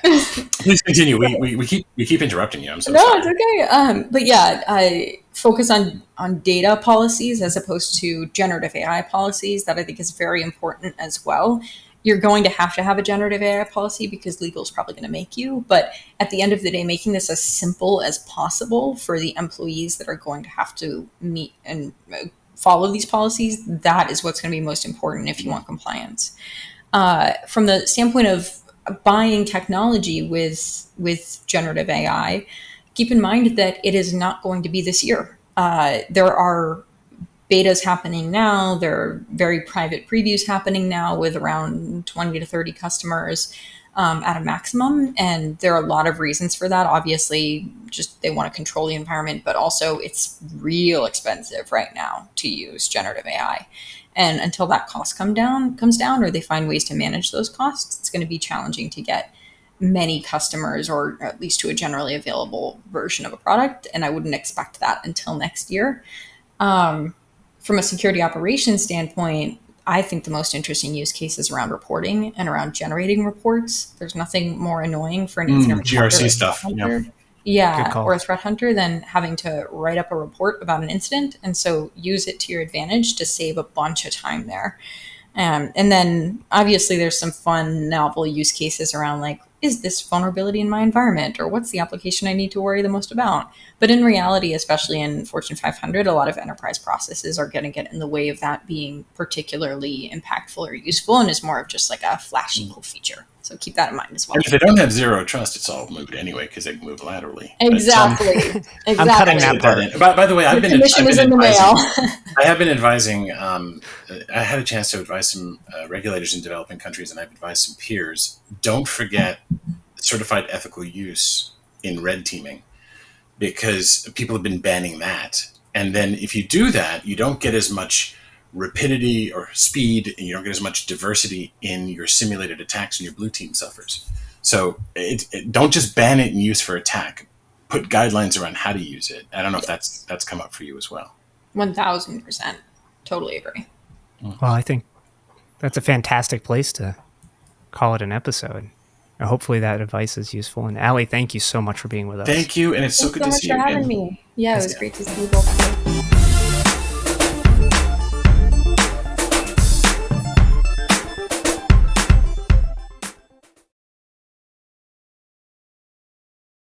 Speaker 2: Please continue. We keep interrupting you. I'm so
Speaker 3: sorry.
Speaker 2: No,
Speaker 3: it's okay. But yeah, I focus on data policies as opposed to generative AI policies. That I think is very important as well. You're going to have a generative AI policy because legal is probably going to make you. But at the end of the day, making this as simple as possible for the employees that are going to have to meet and follow these policies, that is what's going to be most important if you want compliance. From the standpoint of buying technology with generative AI, keep in mind that it is not going to be this year. There are betas happening now. There are very private previews happening now with around 20 to 30 customers at a maximum. And there are a lot of reasons for that. Obviously, just they want to control the environment, but also it's real expensive right now to use generative AI. And until that cost comes down, or they find ways to manage those costs, it's going to be challenging to get many customers, or at least to a generally available version of a product. And I wouldn't expect that until next year. From a security operations standpoint, I think the most interesting use case is around reporting and around generating reports. There's nothing more annoying for an incident
Speaker 2: GRC stuff.
Speaker 3: Or a threat hunter than having to write up a report about an incident. And so use it to your advantage to save a bunch of time there. And then obviously there's some fun, novel use cases around like, is this vulnerability in my environment, or what's the application I need to worry the most about? But in reality, especially in Fortune 500, a lot of enterprise processes are going to get in the way of that being particularly impactful or useful, and is more of just like a flashy cool feature. So keep that in mind as well.
Speaker 2: And if they don't have zero trust, it's all moot anyway because they can move laterally.
Speaker 3: Exactly.
Speaker 1: I'm cutting that part.
Speaker 2: By the way, I've been
Speaker 3: Commission is in the mail.
Speaker 2: I have been advising. I had a chance to advise some regulators in developing countries, and I've advised some peers. Don't forget certified ethical use in red teaming, because people have been banning that. And then if you do that, you don't get as much rapidity or speed, and you don't get as much diversity in your simulated attacks, and your blue team suffers. So don't just ban it in use for attack. Put guidelines around how to use it. I don't know if that's come up for you as well.
Speaker 3: 1000%. Totally agree.
Speaker 1: Well, I think that's a fantastic place to call it an episode. Hopefully that advice is useful. And Allie, thank you so much for being with us.
Speaker 2: Thank you, and it's so good to see you again.
Speaker 3: Thanks so much for having me. Yeah, it was great to see you both.